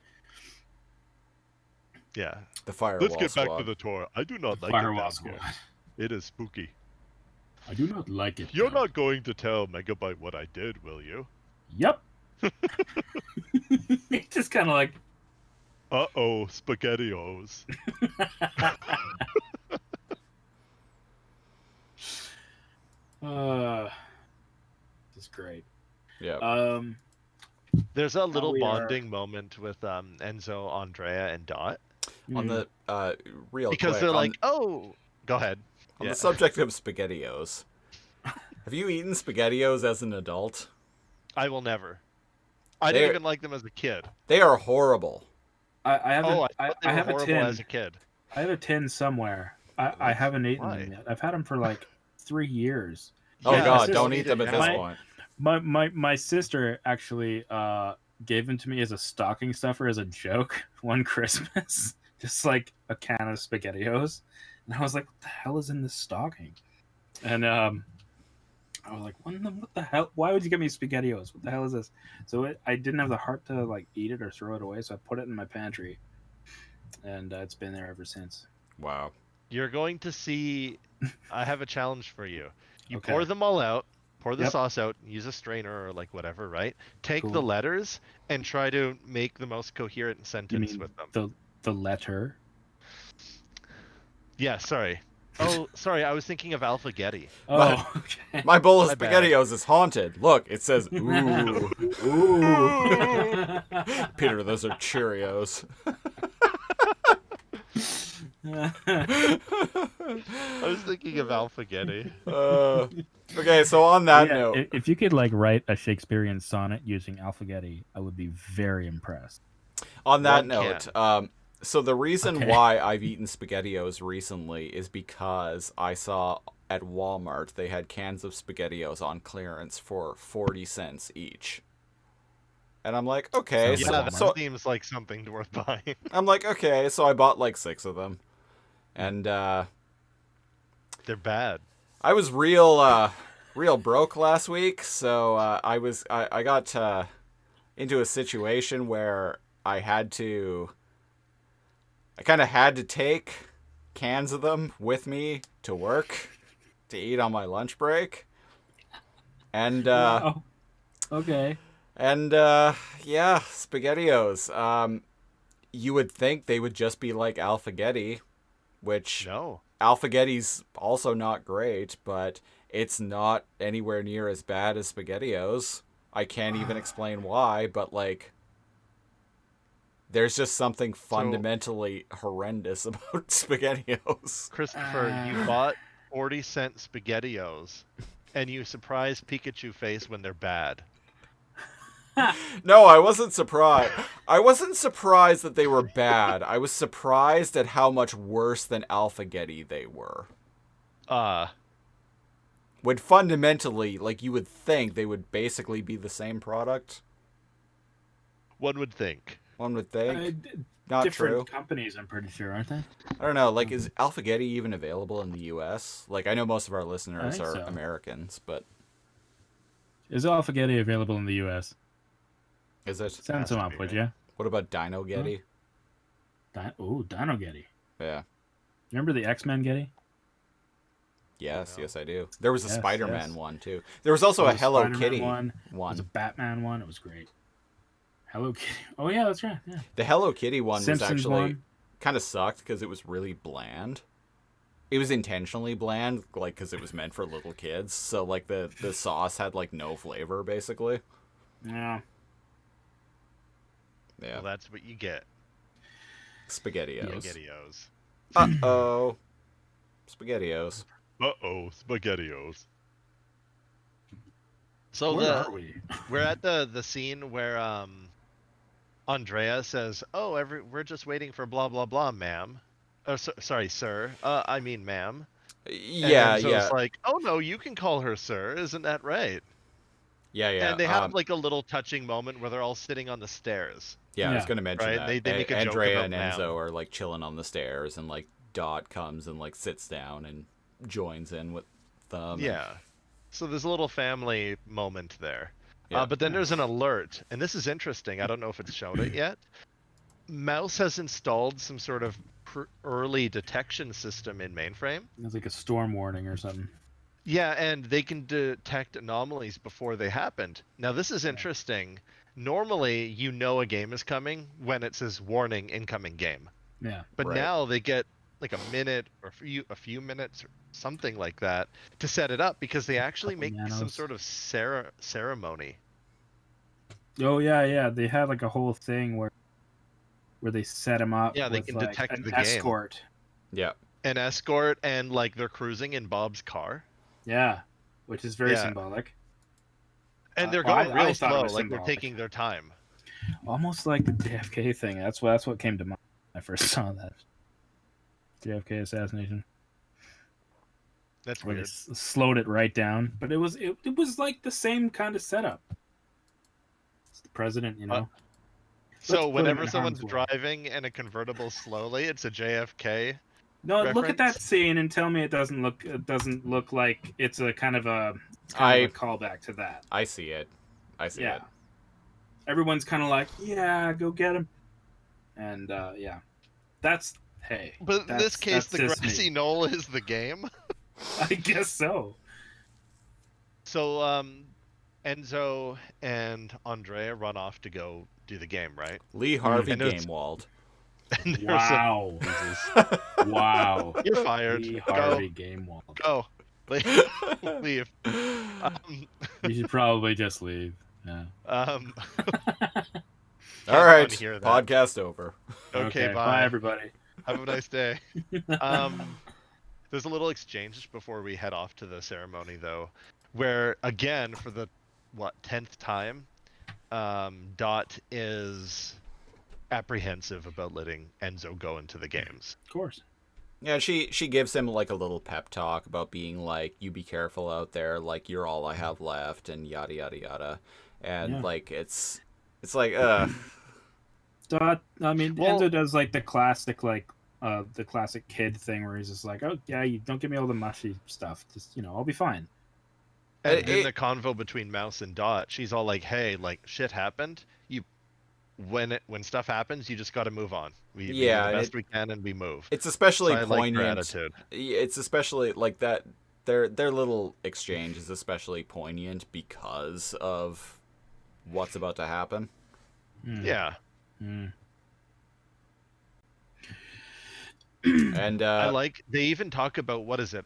Yeah. The firewall Let's get back squad. to the tour. I do not like it Firewall down squad. here. It is spooky. I do not like it. You're no. not going to tell Megabyte what I did, will you? Yep. It's just kind of like. Uh-oh, SpaghettiOs. This is great. Yeah. There's a little we are- bonding moment with Enzo, Andrea, and Dot. On the real Because quick, they're on- like, oh, go ahead. on Yeah. the subject of SpaghettiOs. Have you eaten SpaghettiOs as an adult? I will never. I They're- didn't even like them as a kid. They are horrible. I have Oh, a, I thought they I were have a horrible tin. as a kid. I have a tin somewhere. I haven't eaten Why? them yet. I've had them for like 3 years. Oh Yeah, god, it's don't just- eat them at this My- point. My sister actually gave them to me as a stocking stuffer as a joke one Christmas, just like a can of SpaghettiOs, and I was like, "What the hell is in this stocking?" And I was like, "What the hell? Why would you give me SpaghettiOs? What the hell is this?" So I didn't have the heart to like eat it or throw it away, so I put it in my pantry, and it's been there ever since. Wow. You're going to see. I have a challenge for you. You Okay. pour them all out. Pour the Yep. sauce out. Use a strainer or like whatever, right? Take the Cool. letters and try to make the most coherent You sentence mean with them. the letter? Yeah, sorry. Oh, sorry. I was thinking of Alphagetti. Oh, okay. My bowl of My bad. SpaghettiOs is haunted. Look, it says ooh. Ooh. Peter, those are Cheerios. I was thinking of Alphagetti. Okay, so on that Yeah, note, if you could like write a Shakespearean sonnet using Alphagetti, I would be very impressed. on that One note, can. so the reason Okay. why I've eaten SpaghettiOs recently is because I saw at Walmart they had cans of SpaghettiOs on clearance for 40 cents each. And I'm like, okay, Sounds Yeah, like that so seems like something worth buying. I'm like, okay, so I bought like 6 of them. And They're bad. I was real broke last week, so I got into a situation where I kind of had to take cans of them with me to work to eat on my lunch break. And Wow. Okay. yeah, SpaghettiOs. You would think they would just be like Alphagetti, which No. Alphagetti's also not great, but it's not anywhere near as bad as SpaghettiOs. I can't even explain why, but like there's just something fundamentally horrendous about SpaghettiOs. Christopher, you bought 40-cent SpaghettiOs, and you surprised Pikachu face when they're bad. No, I wasn't surprised. I wasn't surprised that they were bad. I was surprised at how much worse than Alphagetti they were. When fundamentally, like, you would think they would basically be the same product. One would think. One would think. D- Not different true. companies, I'm pretty sure, aren't they? I don't know. Like, is Alphagetti even available in the U.S.? Like, I know most of our I listeners think are so. Americans, but Is Alphagetti available in the U.S.? is it? Send Has some to up, be, would right? you? What about Dino Getty? Dino Getty. Yeah. Remember the X-Men Getty? Yes, No. yes, I do. There was a Yes, Spider-Man yes. one too. There was also There a was Hello Spider-Man Kitty one. There was a one. Batman one. It was great. Hello Kitty. Oh yeah, that's right. Yeah. The Hello Kitty one Simpsons was actually one. kind of sucked because it was really bland. It was intentionally bland, like because it was meant for little kids. So like the sauce had like no flavor basically. Yeah. Yeah, Well, that's what you get. SpaghettiOs. SpaghettiOs. Uh-oh. SpaghettiOs. Uh-oh, SpaghettiOs. So Where are we? we're at the scene where Andrea says, "Oh, we're just waiting for blah blah blah, ma'am." Oh, sorry, sir. I mean, ma'am. Yeah, And Enzo's yeah. like, "Oh no, you can call her sir, isn't that right?" Yeah, yeah. And they have like a little touching moment where they're all sitting on the stairs. Yeah, I was Yeah. going to mention Right, that. they make a joke Andrea about and Enzo ma'am. are like chilling on the stairs, and like Dot comes and like sits down and joins in with them. and- Yeah. So there's a little family moment there. Yeah. But then there's an alert, and this is interesting. I don't know if it's shown it yet. Mouse has installed some sort of early detection system in mainframe. It's like a storm warning or something. Yeah, and they can detect anomalies before they happened. Now, this is interesting. Normally, you know a game is coming when it says warning incoming game. Yeah. But Right. now they get like a minute or a few minutes or something like that to set it up because they actually Couple make some nanos. sort of ceremony. Oh yeah. They had like a whole thing where they set him up. Yeah, they with, can like, detect an the game. escort. Yeah. An escort, and like they're cruising in Bob's car. Yeah, which is very Yeah. symbolic. And they're Well, going I real thought it slow, was like they're symbolic. taking their time. Almost like the JFK thing. That's what came to mind when I first saw that. JFK assassination. That's Where they weird. slowed it right down, but it was like the same kind of setup. It's the president, you know. So Let's put him whenever in someone's harm's way. driving in a convertible slowly, it's a JFK. No, look at that reference? scene and tell me it doesn't look like it's a kind of a callback to that. I see it. I see Yeah. it. Everyone's kind of like, yeah, go get him. And yeah, that's Hey, But in this case, the just grassy me. knoll is the game. I guess so. So Enzo and Andrea run off to go do the game, right? Lee Harvey And there's- Gamewald. And there's Wow. Jesus. Wow. You're fired. Lee Go. Harvey Gamewald. Go. Leave. You should probably just leave. Yeah. All can't right, unhear that. podcast over. Okay, Bye, bye. everybody. Have a nice day. There's a little exchange before we head off to the ceremony, though, where again for the 10th time, Dot is apprehensive about letting Enzo go into the games. Of course. Yeah, she gives him like a little pep talk about being like, you be careful out there, like you're all I have left, and yada yada yada, and like it's like Dot. I mean, Well- Enzo does like the classic kid thing where he's just like, oh yeah, you don't give me all the mushy stuff. Just I'll be fine. And in the convo between Mouse and Dot, she's all like, "Hey, like shit happened. When stuff happens, you just got to move on. We do the best we can, and we move." It's especially So I like her poignant. attitude. It's especially like that. Their little exchange is especially poignant because of what's about to happen. Yeah. And I like they even talk about what is it?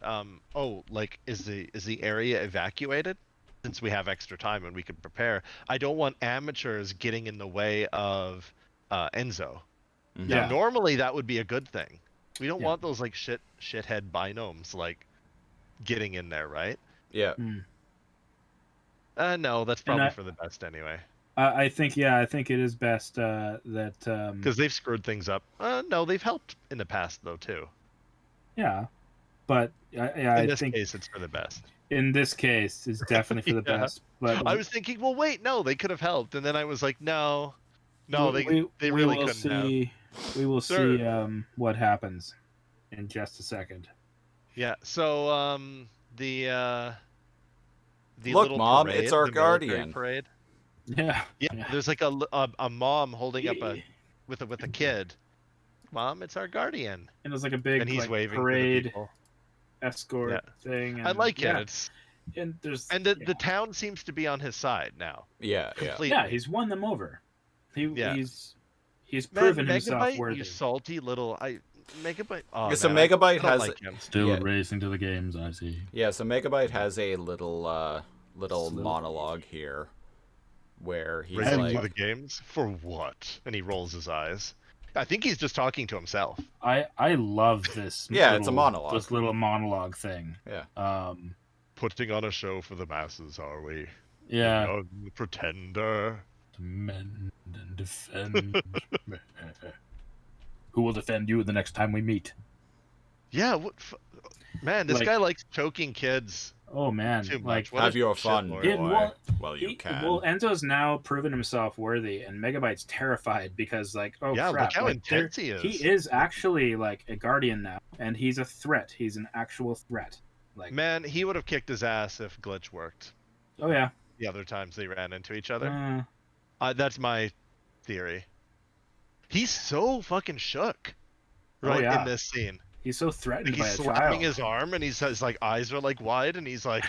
Is the area evacuated? Since we have extra time and we can prepare, I don't want amateurs getting in the way of Enzo. Now, normally that would be a good thing. We don't want those like shithead binomes like getting in there, right? Yeah. No, that's probably for the best anyway. I think it is best that Because they've screwed things up. No, they've helped in the past though too. yeah, but In this case, it's for the best. In this case, it's definitely for the best. But I was thinking, well, wait, no, they could have helped, and then I was like, no, they really will couldn't have. We will see what happens in just a second. Yeah. So the Look, little Mom, parade, it's our the military guardian. parade. Yeah. Yeah. There's like a mom holding up with a kid. Mom, it's our guardian. And there's like a big And he's waving to the parade people. escort thing. And, I like it. It's and there's the town seems to be on his side now. Yeah. Completely. yeah, he's won them over. He's Man, proven himself Megabyte, worthy. you salty little Megabyte. Oh, Yeah, so man, Megabyte I don't has- like him. Still racing to the games, I see. Yeah, so Megabyte has a little monologue here where he's Racing like, to the games for what? And he rolls his eyes. I think he's just talking to himself. I love this. Yeah, it's a monologue. This little monologue thing. Yeah. Putting on a show for the masses, are we? Yeah. Young pretender. Mend and defend. Who will defend you the next time we meet? Yeah, man, this Like- guy likes choking kids Oh man, too like much. What have a your fun, shitlord. boy. Yeah, well, you can. Well, Enzo's now proven himself worthy, and Megabyte's terrified because, like, oh Yeah, crap, look how like, intense he is. He is actually like a guardian now, and he's a threat. He's an actual threat. Like, Man, he would have kicked his ass if Glitch worked. oh yeah, The other times they ran into each other. That's my theory. He's so fucking shook, right, yeah. in this scene. he's so threatened Like, by he's a slapping child. his arm, and his like eyes are like wide, and he's like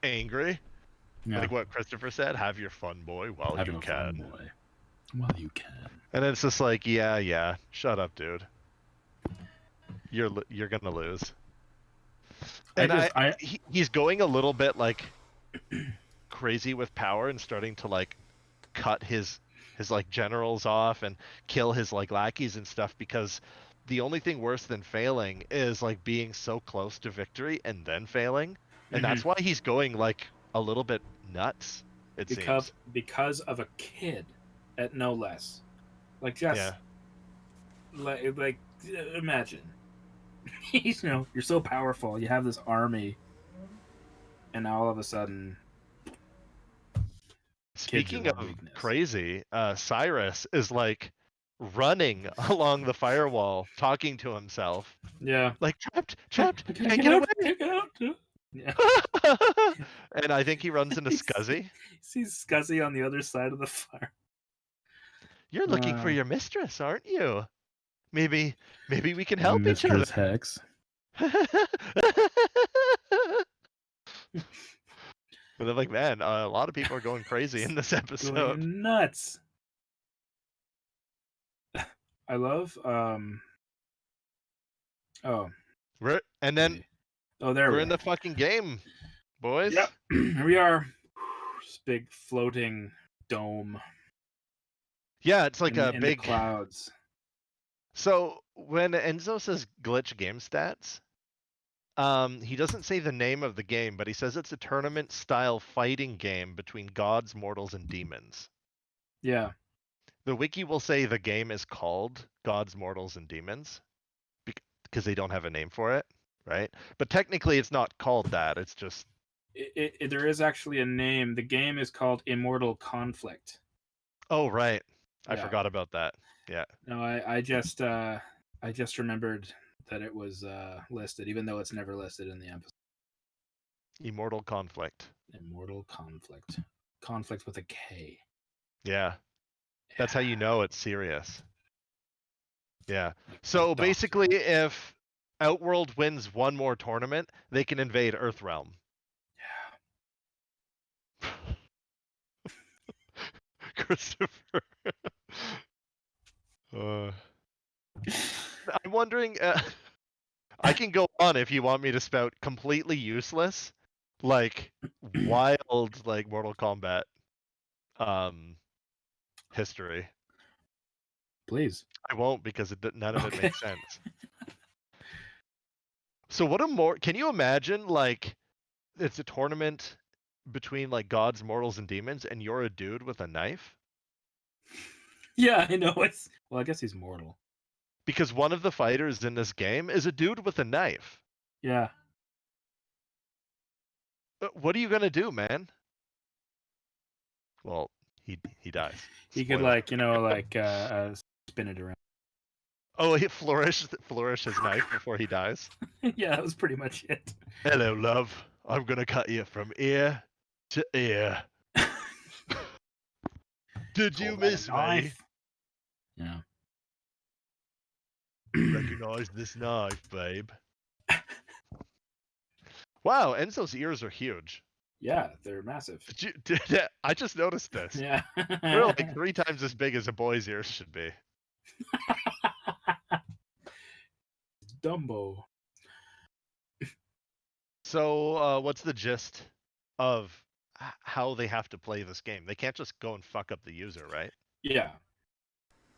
angry. Yeah. Like what Christopher said, "Have your fun, boy, while Have you your can." fun, boy. While you can. And it's just like, yeah, shut up, dude. You're gonna lose. And he's going a little bit like crazy with power and starting to like cut his like generals off and kill his like lackeys and stuff, because the only thing worse than failing is like being so close to victory and then failing, and that's why he's going like a little bit nuts. It seems because of a kid, at no less. Like just like imagine, you're so powerful. You have this army, and now all of a sudden. Speaking of crazy, Cyrus is like running along the firewall, talking to himself. Yeah. Like trapped, can't get away. Get out. Yeah. And I think he runs into Scuzzy. Sees Scuzzy on the other side of the fire. You're looking for your mistress, aren't you? maybe we can help each Mistress other. Hex. But I'm like, man, a lot of people are going crazy in this episode. Going nuts. I love oh, And then there we're we in are. the fucking game, boys. Yep. Here we are. This big floating dome. Yeah, it's like a in big the clouds. So when Enzo says glitch game stats, he doesn't say the name of the game, but he says it's a tournament style fighting game between gods, mortals, and demons. Yeah. The wiki will say the game is called Gods, Mortals, and Demons because they don't have a name for it, right? But technically it's not called that. It's just there is actually a name. The game is called Immortal Conflict. Oh, right. I Yeah. forgot about that. Yeah. No, I just remembered that it was listed, even though it's never listed in the episode. Immortal Conflict. Immortal Conflict. Conflict with a K. Yeah. That's how you know it's serious. Yeah. So basically, if Outworld wins one more tournament, they can invade Earthrealm. Yeah. Christopher. I'm wondering. I can go on if you want me to spout completely useless, like wild, like Mortal Kombat history. Please. I won't because none of it makes sense. So can you imagine, like, it's a tournament between like gods, mortals, and demons, and you're a dude with a knife? Yeah, I know. Well, I guess he's mortal. Because one of the fighters in this game is a dude with a knife. Yeah. What are you gonna do, man? Well, he dies. He could spin it around. Oh, he flourish his knife before he dies. Yeah, that was pretty much it. Hello, love. I'm gonna cut you from ear to ear. Did you miss me? Yeah. Recognize this knife, babe. Wow, Enzo's ears are huge. Yeah, they're massive. I just noticed this. Yeah. They're like 3 times as big as a boy's ears should be. Dumbo. So, what's the gist of how they have to play this game? They can't just go and fuck up the user, right? Yeah.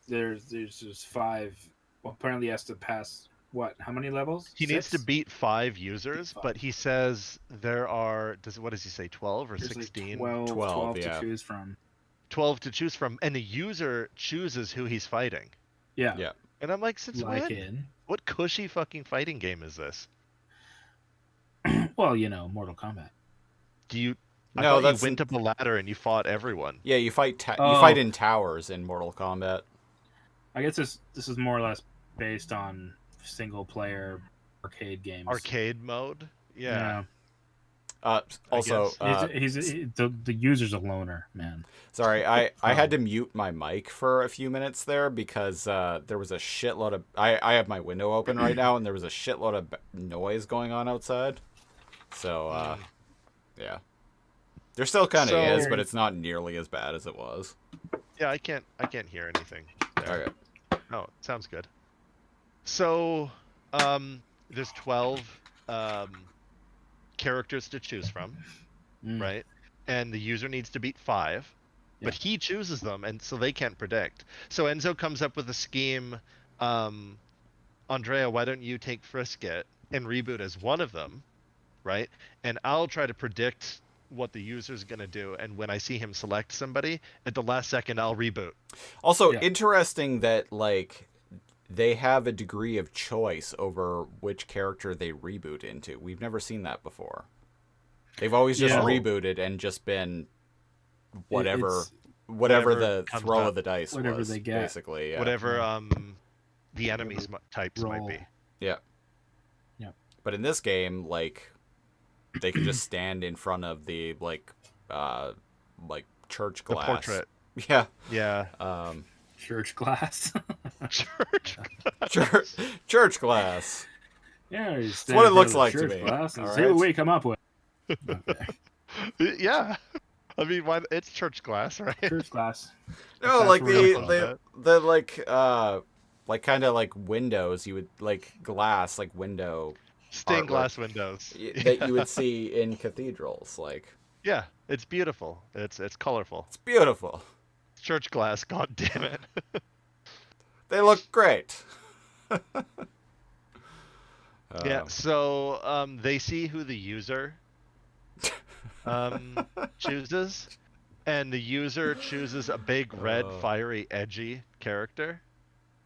There's just 5. Well, apparently he has to pass what? How many levels? He 6? needs to beat 5 users, but he says there are. What does he say? 12 or There's 16? Like 12 yeah. to choose from. 12 to choose from, and the user chooses who he's fighting. Yeah. Yeah. And I'm like, since Like when? in. What cushy fucking fighting game is this? Well, Mortal Kombat. I thought you went up a ladder and you fought everyone. Yeah, you fight you fight in towers in Mortal Kombat. I guess this is more or less based on single player arcade games. Arcade mode? Yeah. Also, the user's a loner, man. Sorry, I had to mute my mic for a few minutes there because there was a shitload of... I have my window open right now, and there was a shitload of noise going on outside. So, yeah. There still kind of is, but it's not nearly as bad as it was. Yeah, I can't hear anything there. Okay. Oh, sounds good. So, there's 12 characters to choose from, right? And the user needs to beat 5, but he chooses them, and so they can't predict. So Enzo comes up with a scheme. Andrea, why don't you take Frisket and ReBoot as one of them, right? And I'll try to predict what the user's going to do, and when I see him select somebody, at the last second I'll reboot. Also, interesting that, like, they have a degree of choice over which character they reboot into. We've never seen that before. They've always just rebooted and just been whatever the throw of the dice whatever was, they get. basically. Yeah. Whatever the enemies types might be. Yeah. Yeah. But in this game, like, they can just stand in front of the like church glass. The portrait. Yeah. Yeah. Church glass. Church, church glass. Yeah, he's It's what it standing looks for the like to church me. class and All see what right? we come up with. Okay. Yeah. I mean, why? It's church glass, right? Church class. No, That's like really close close. to it. the like kind of like windows you would like glass like window Stained artwork glass windows. that you would see in cathedrals. Like Yeah, it's beautiful. It's colorful. it's beautiful. Church glass. God damn it. They look great. Yeah. So they see who the user chooses, and the user chooses a big red, fiery, edgy character.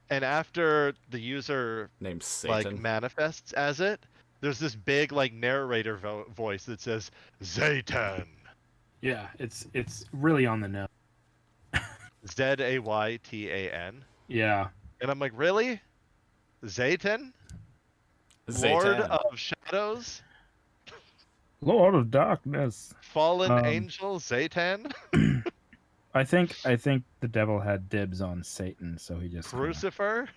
And after the user Named like Satan. manifests as it, there's this big like narrator voice that says Zaytan. Yeah, it's really on the nose. Zaytan. Yeah. And I'm like, really? Zaytan? Lord of Shadows? Lord of Darkness. Fallen Angel Zaytan? I think the devil had dibs on Satan, so he just kinda Crucifer?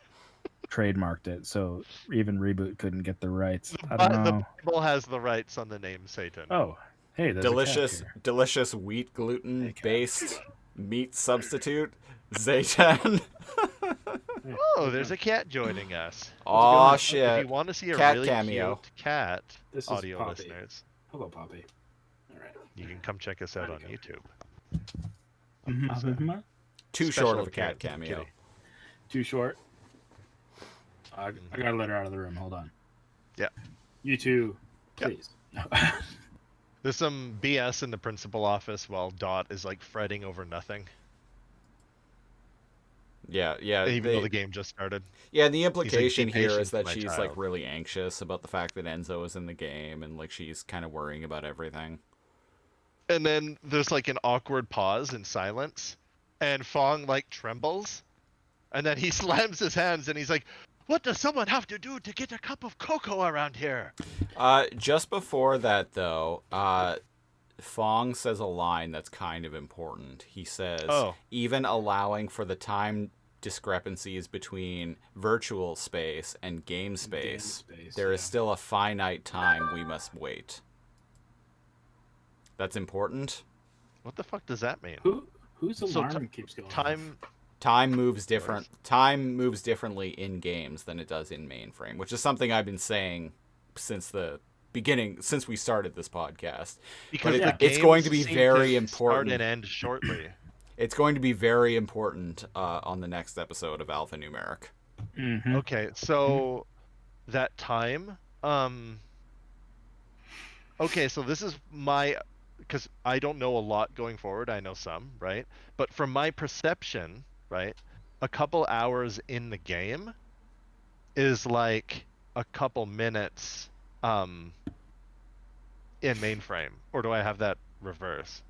trademarked it. So even ReBoot couldn't get the rights. I don't The know. Bible has the rights on the name Satan. Oh, hey, there's a cat here. Delicious wheat gluten based meat substitute. Zaytan. Oh, there's a cat joining us. Aw, If shit. you want to see a Cat really cameo. cute cat, This is audio Poppy. listeners, Hello, Poppy. All right. you can come check us out on YouTube. Too Special short of a cat appearance. cameo. Kitty. Too short. I gotta let her out of the room. Hold on. Yeah. You two, Yeah. please. There's some BS in the principal office while Dot is like fretting over nothing, Yeah. even though the game just started. Yeah, the implication "Be here patient, is that my she's child." like really anxious about the fact that Enzo is in the game and like she's kind of worrying about everything. And then there's like an awkward pause and silence, and Fong like trembles, and then he slams his hands and he's like, "What does someone have to do to get a cup of cocoa around here?" Just before that though, Fong says a line that's kind of important. He says, Oh. even allowing for the time discrepancies between virtual space and game space, there is still a finite time we must wait. That's important. What the fuck does that mean? Whose So alarm keeps going? Time moves different. Time moves differently in games than it does in mainframe, which is something I've been saying since the beginning, since we started this podcast. Because But the it's going to be games seem very to important. Start and end shortly. It's going to be very important on the next episode of Alphanumeric. Mm-hmm. Okay, so that time. Okay, so this is my, because I don't know a lot going forward. I know some, right? But from my perception, right, a couple hours in the game is like a couple minutes in mainframe. Or do I have that reverse?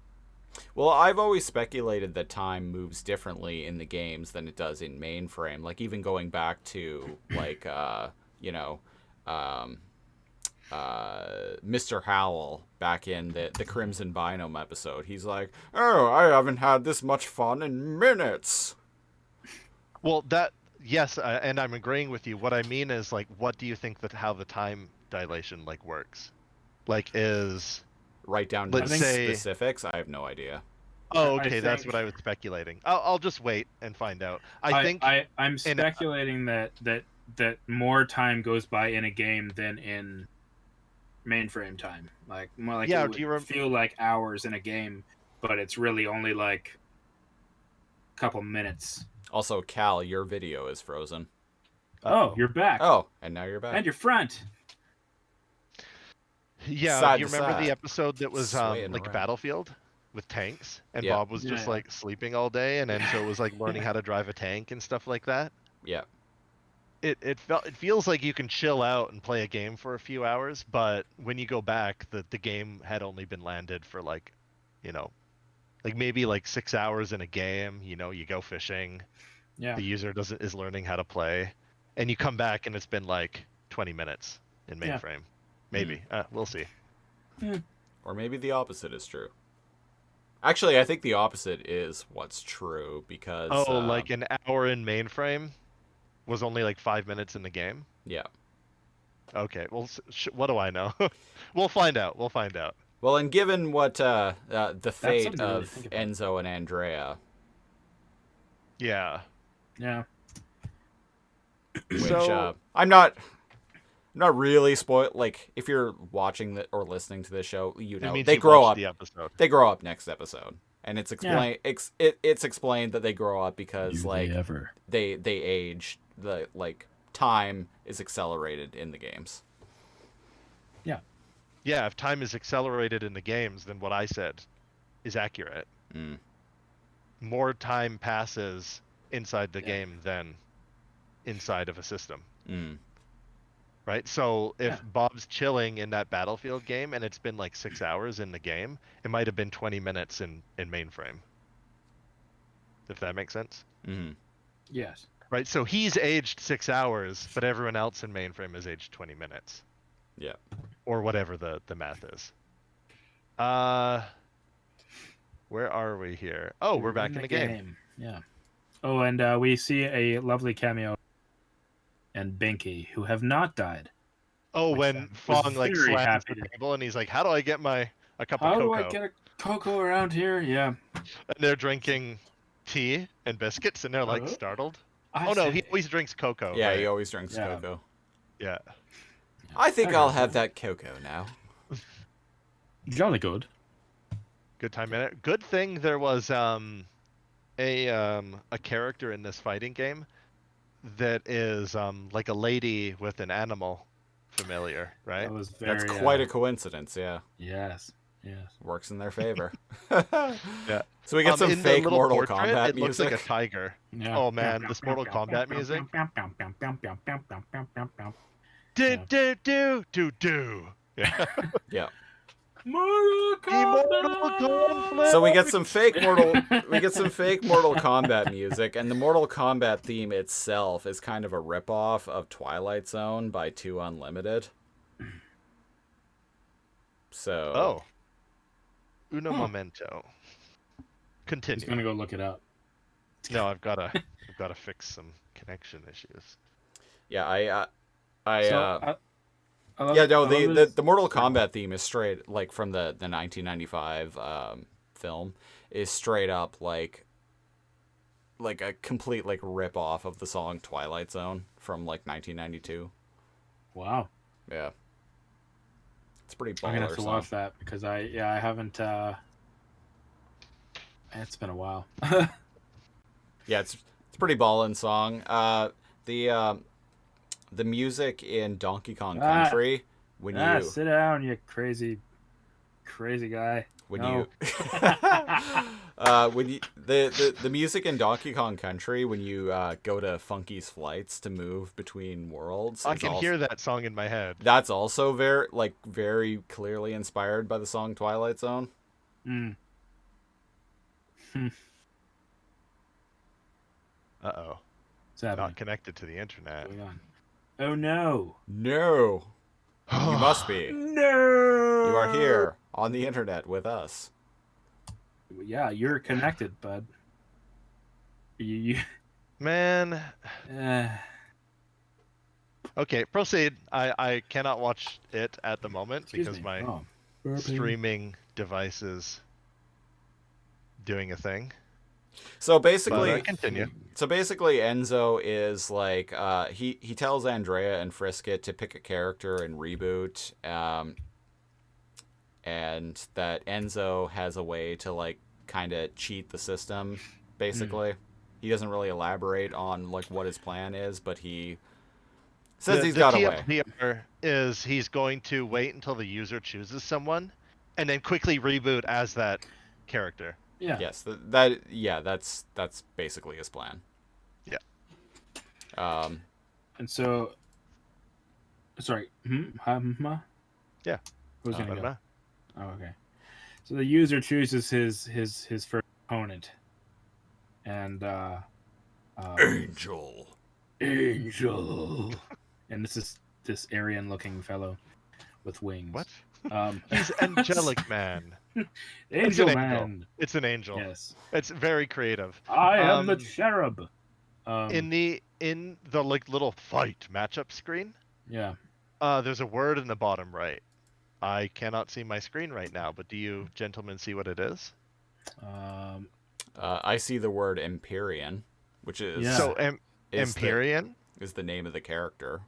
Well, I've always speculated that time moves differently in the games than it does in mainframe. Like even going back to like Mr. Howell back in the Crimson Biome episode. He's like, "Oh, I haven't had this much fun in minutes." Well, yes, and I'm agreeing with you. What I mean is like, what do you think that how the time dilation like works? Like is Right down Let's to say- specifics, I have no idea. Oh, I okay, that's think- what I was speculating. I'll just wait and find out. I think I'm speculating that more time goes by in a game than in mainframe time. Like more like Yeah, it do you would feel like hours in a game, but it's really only like a couple minutes. Also, Cal, your video is frozen. Oh, you're back. Oh, and now you're back. And your front. Yeah, Side you to remember side. the episode that was Swaying like around. Battlefield with tanks, and Yeah. Bob was just Yeah. like sleeping all day, and Enzo was like learning how to drive a tank and stuff like that. Yeah. It feels like you can chill out and play a game for a few hours, but when you go back, the game had only been landed for like, like maybe like 6 hours in a game. You go fishing, Yeah. the user is learning how to play, and you come back and it's been like 20 minutes in Yeah. mainframe. Maybe we'll see. Or maybe the opposite is true. Actually, I think the opposite is what's true because Like an hour in mainframe. was only like 5 minutes in the game? Yeah. Okay, well, what do I know? We'll find out. We'll find out. Well, and given what the fate something to really of think about. Enzo and Andrea, Yeah. Yeah. which So- I'm not really spoiled. Like, if you're watching or listening to this show, you It know means they you grow watched up. the episode. They grow up next episode, and it's explained. It's explained that they grow up because ever? they age. The time is accelerated in the games. Yeah, if time is accelerated in the games, then what I said is accurate. Mm. More time passes inside the game than inside of a system. Mm. Right? So if Bob's chilling in that Battlefield game and it's been like 6 hours in the game, it might have been 20 minutes in mainframe. If that makes sense? Mm. Yes. Right? So he's aged 6 hours, but everyone else in mainframe is aged 20 minutes. Yeah. Or whatever the math is. Where are we here? Oh, we're back in the game. Yeah. Oh, and we see a lovely cameo and Binky, who have not died. Oh, Which when I was Fong like very slams happy the to- table and he's like, "How do I get a cup of How do cocoa?" I get a cocoa around here? Yeah. And they're drinking tea and biscuits, and they're like startled. I Oh no, said- he always drinks cocoa. Yeah, right? he always drinks Yeah. cocoa. Yeah. I think Okay. I'll have that cocoa now. Jolly good. Good time in it. Good thing there was a character in this fighting game that is like a lady with an animal familiar, right? That was very. That's quite a coincidence. Yeah, Yes. Yes. works in their favor. Yeah. So we get some in the fake little Mortal portrait, Kombat it looks music. like a tiger. Yeah. Oh man, this Mortal Kombat music. Yeah. Do. Yeah. Yeah. Mortal Kombat. So we get some fake Mortal Kombat music, and the Mortal Kombat theme itself is kind of a ripoff of Twilight Zone by 2 Unlimited. So Oh. Uno momento. Continue. He's gonna go look it up. No, I've gotta fix some connection issues. yeah, I love- yeah, no, I love this- the Mortal Kombat theme is straight like from the 1995 film is straight up like a complete like rip off of the song Twilight Zone from like 1992. Wow. Yeah, it's pretty I'm gonna baller have to song. watch that because I haven't. It's been a while. Yeah, it's pretty ballin' song. The music in Donkey Kong Country when you sit down, you crazy guy. when No. you the music in Donkey Kong Country when you go to Funky's Flights to move between worlds. I is can also- hear that song in my head. That's also very clearly inspired by the song Twilight Zone. Mm. Uh-oh. What's happening? Not connected to the internet. Going on? Oh no! No, you must be. No! You are here on the internet with us. Yeah, you're connected, bud. You. Man. Uh, Okay, proceed. I cannot watch it at the moment excuse because me. my Oh. streaming device is doing a thing. So But basically, continue. Enzo is like he tells Andrea and Frisket to pick a character and reboot, and that Enzo has a way to like kind of cheat the system. Basically, he doesn't really elaborate on like what his plan is, but he says he's got a way. TLDR is he's going to wait until the user chooses someone, and then quickly reboot as that character. Yeah. Yes, that's basically his plan. Yeah. And so. Sorry. Yeah. Who's gonna go? Remember? Oh, okay. So the user chooses his first opponent, and Angel. Angel, and this is this Aryan-looking fellow with wings. What? Um, He's angelic man. Angel an Man. angel. It's an angel. Yes. It's very creative. I am the Um, cherub. in the like little fight matchup screen, Yeah. there's a word in the bottom right. I cannot see my screen right now, but do you gentlemen see what it is? Um, I see the word Empyrean, which is Yeah. So is Empyrean. is the name of the character.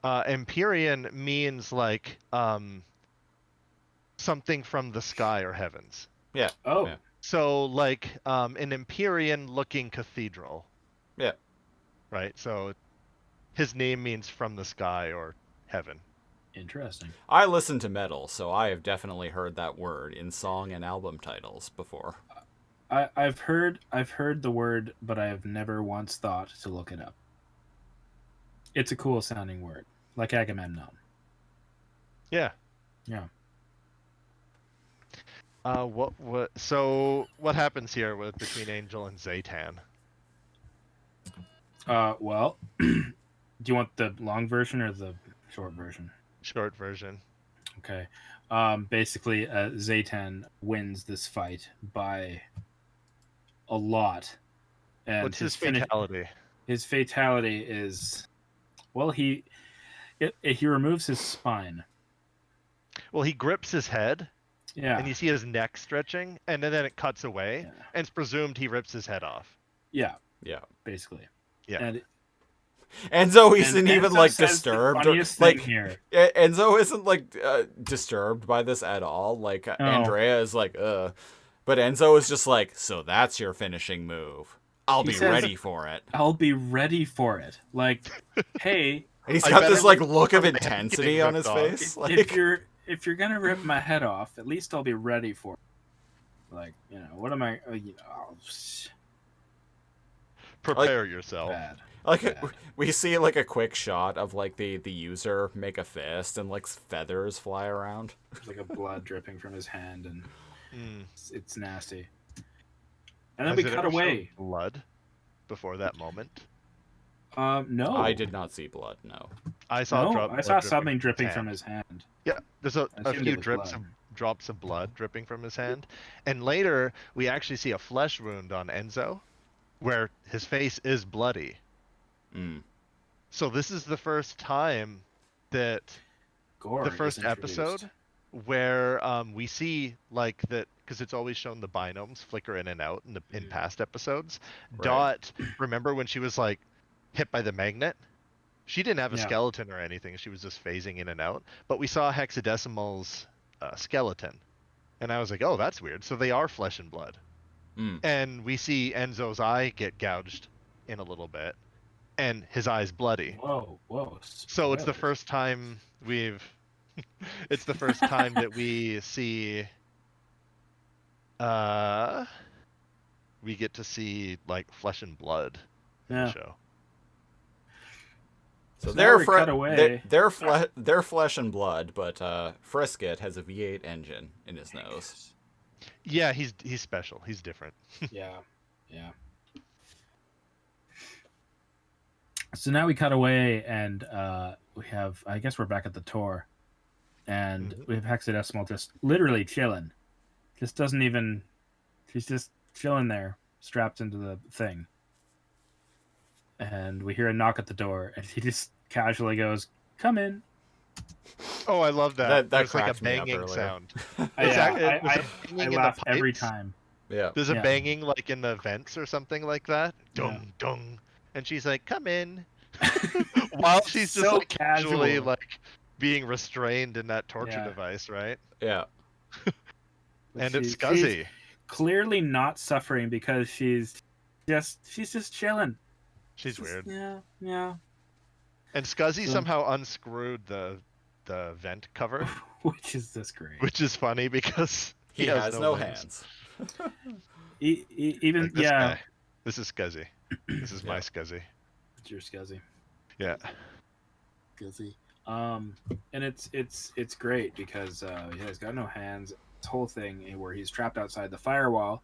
Empyrean means like something from the sky or heavens. Yeah. oh, Yeah. So like an Empyrean looking cathedral, Yeah. right? So his name means from the sky or heaven. interesting. I listen to metal, so I have definitely heard that word in song and album titles before. I've heard the word, but I have never once thought to look it up. It's a cool sounding word, like Agamemnon. Yeah. Yeah. So what happens here between Angel and Zaytan? Well, do you want the long version or the short version? Short version. Okay. Basically, Zaytan wins this fight by a lot, and What's his finish. fatality? His fatality is, well, he removes his spine. Well, he grips his head, Yeah. and you see his neck stretching, and then it cuts away, Yeah. and it's presumed he rips his head off. Yeah. Yeah. Basically. Yeah. And Enzo isn't and even Enzo like says disturbed. The Or, funniest like thing here. Enzo isn't like disturbed by this at all. Like No. Andrea is like, but Enzo is just like, so that's your finishing move. I'll He be says- ready for it. I'll be ready for it. Like, hey, He's I got better this like look look of for the intensity getting on his ripped off. face. if Like, you're gonna rip my head off, at least I'll be ready for it. Like, what am I? Prepare yourself. Bad. like Bad. we see like a quick shot of like the user make a fist and like feathers fly around. There's like a blood dripping from his hand, and Mm. it's nasty. And then Has we it cut ever shown away. blood before that moment. No, I did not see blood. No. I saw No, drop. I blood saw something from his dripping from hand. his hand. Yeah, there's a I assumed few it was drops blood. of blood dripping from his hand, and later we actually see a flesh wound on Enzo, where his face is bloody. Mm. So this is the first time that Gore the is first introduced. episode where we see like that, because it's always shown the binomes flicker in and out in past episodes. Right. Dot, remember when she was like hit by the magnet? She didn't have a Yeah. skeleton or anything. She was just phasing in and out. But we saw Hexadecimal's skeleton, and I was like, oh, that's weird. So they are flesh and blood. Mm. And we see Enzo's eye get gouged in a little bit, and his eye's bloody. Whoa. So it's the spoilers. first time it's the first time that we see we get to see like flesh and blood in Yeah. the show. So So now they're we cut away. they're flesh and blood, but Frisket has a V8 engine in his nose. Yeah, he's special. He's different. Yeah. So now we cut away, and we have. I guess we're back at the tour, and Mhm. we have Hexadecimal just literally chilling. Just doesn't even. She's just chilling there, strapped into the thing. And we hear a knock at the door, and he just casually goes, "Come in." Oh, I love that. That There's like a cracked me up banging earlier. sound. Yeah, there's a I banging in the laugh every pipes. time. Yeah. There's a Yeah. banging like in the vents or something like that. Dung Yeah. dung. And she's like, "Come in." While she's just So like casually casual. like being restrained in that torture Yeah. device, right? Yeah. But And it's she's Scuzzy. clearly not suffering because she's just chilling. She's Just- weird. Yeah. And Scuzzy So- somehow unscrewed the vent cover, Which is this great. which is funny because He has no limbs. hands. Even Like this yeah, guy. This is Scuzzy. This is my Scuzzy. it's your Scuzzy. Yeah. Scuzzy. And it's great because he's got no hands. This whole thing where he's trapped outside the firewall,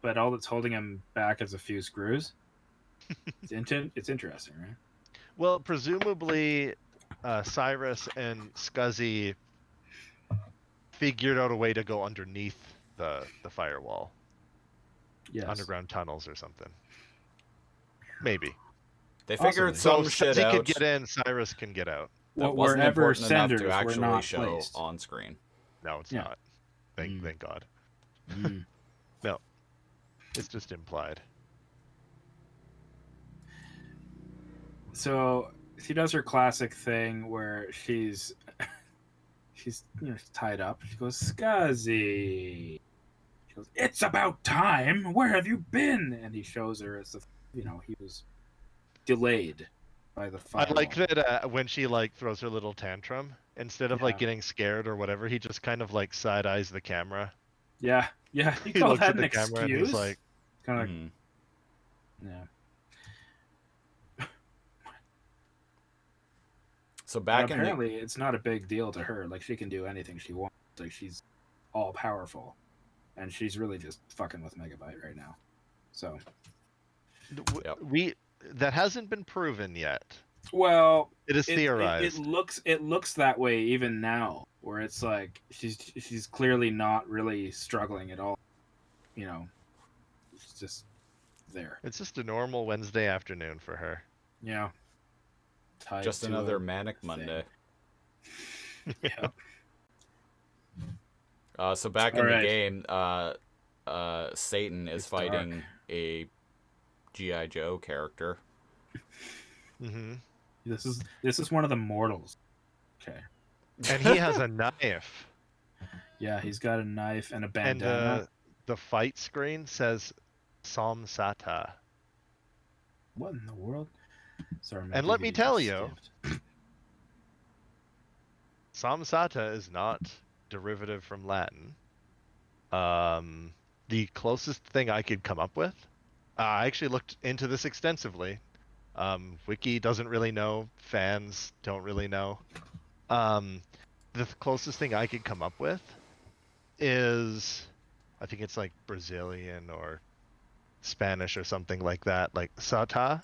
but all that's holding him back is a few screws. It's interesting, right? Well, presumably, Cyrus and Scuzzy figured out a way to go underneath the firewall, Yes. underground tunnels or something. Maybe. They figured Possibly. some shit he out could get in, Cyrus can get out. that Well, wasn't wherever important enough senders to were actually not show placed. on screen. No, it's Yeah. not. Thank God. Mm. No, it's just implied. So she does her classic thing where she's tied up. She goes, Scuzzy. She goes, it's about time. Where have you been? And he shows her as he was delayed by the I firewall. like that when she like throws her little tantrum, instead of like Yeah. getting scared or whatever, he just kind of like side eyes the camera. Yeah. You He call looks that at an the camera and excuse? he's like, Kind of Mhm. yeah. So But back in the apparently, it's not a big deal to her. Like, she can do anything she wants. Like, she's all powerful, and she's really just fucking with Megabyte right now. So, Yep. that hasn't been proven yet. well, It is it theorized. looks that way even now, where it's like she's clearly not really struggling at all. She's just there. It's just a normal Wednesday afternoon for her. Yeah. Tied just to another a manic thing. Monday. Yep. So back in All the right. game, Satan is It's dark. fighting a G.I. Joe character. Mm-hmm. This is one of the mortals. Okay. And he has a knife. Yeah, he's got a knife and a And bandana. the fight screen says Samsata. What in the world? Sorry, my And let me DVD tell just you, skipped. Samsata is not derivative from Latin. The closest thing I could come up with, I actually looked into this extensively. Wiki doesn't really know. Fans don't really know. The closest thing I could come up with is, I think it's like Brazilian or Spanish or something like that. Like Sata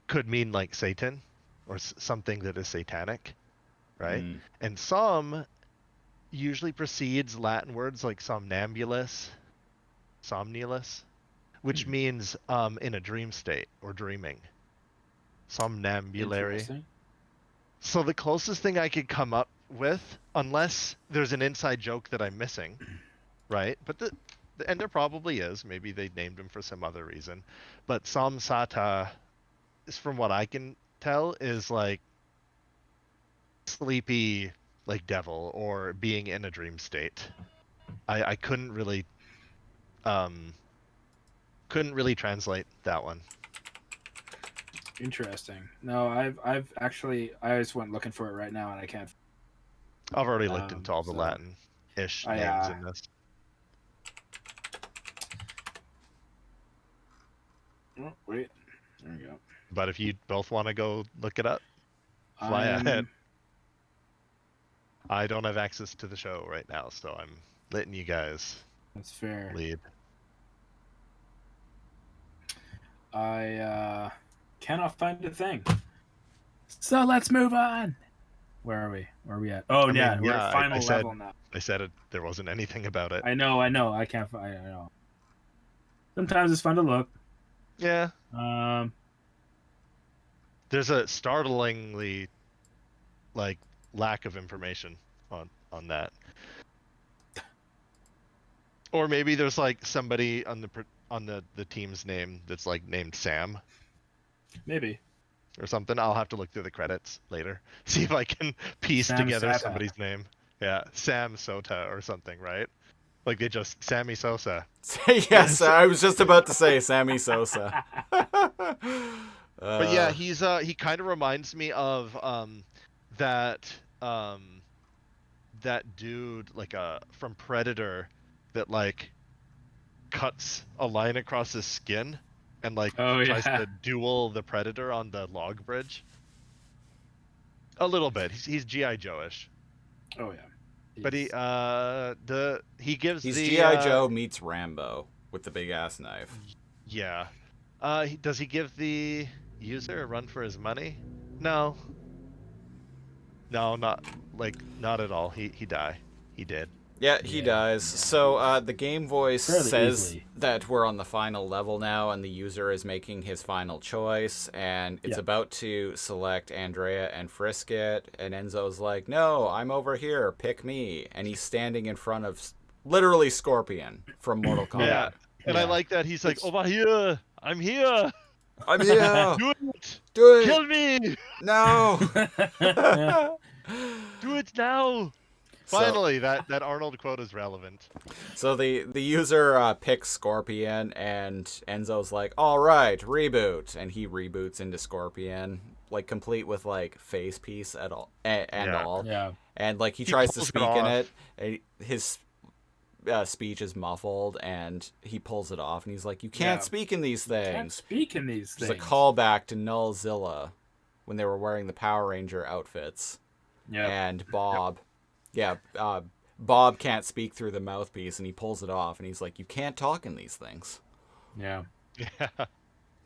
could mean like Satan or something that is satanic, right? Mm. And Som usually precedes Latin words like somnambulus, which means in a dream state or dreaming. Somnambulary. Interesting. So the closest thing I could come up with, unless there's an inside joke that I'm missing, right? But and there probably is. Maybe they named him for some other reason. But Samsata, is from what I can tell, is like sleepy, like devil, or being in a dream state. I couldn't really translate that one. Interesting. No, I've actually I just went looking for it right now and I can't. I've already looked into all the So, Latin-ish I, names in this. Oh, wait. There we go. But if you both want to go look it up, fly ahead. I don't have access to the show right now, so I'm letting you guys That's fair. lead. I cannot find a thing. So let's move on. Where are we? Where are we at? Oh, I yeah, mean, we're yeah, at final I said- level now. I said it. There wasn't anything about it. I know. I can't find. I know. Sometimes it's fun to look. Yeah, Um, there's a startlingly like lack of information on that. Or maybe there's like somebody on the team's name that's like named Sam maybe. or something. I'll have to look through the credits later, see if I can piece Sam together Sata. somebody's name. Yeah, Sam Sota or something, right? Like they just Sammy Sosa. Yes, I was just about to say Sammy Sosa. But yeah, he kind of reminds me of that that dude like from Predator that like cuts a line across his skin and like tries yeah. to duel the Predator on the log bridge. A little bit. He's GI Joe-ish. Oh yeah. But he gives He's the G.I. Joe meets Rambo with the big ass knife. Yeah. Does he give the user a run for his money? No. No, not at all. He did. Yeah, he dies. So the game voice Fairly says easily. that we're on the final level now, and the user is making his final choice, and it's about to select Andrea and Frisket, and Enzo's like, "No, I'm over here. Pick me." And he's standing in front of literally Scorpion from Mortal Kombat. Yeah. And I like that he's like, over here. I'm here. I'm here. Do it. Do it. Kill me. No. Do it now. Finally, that Arnold quote is relevant. So the user picks Scorpion, and Enzo's like, "All right, reboot," and he reboots into Scorpion, like complete with like face piece at all and all. Yeah. And like he tries to pulls it speak in off. it, and his speech is muffled, and he pulls it off, and he's like, "You can't speak in these Can't things." speak in these There's things. a callback to Nullzilla when they were wearing the Power Ranger outfits. Yeah. And Bob, Bob can't speak through the mouthpiece, and he pulls it off, and he's like, "You can't talk in these things." Yeah. Yeah.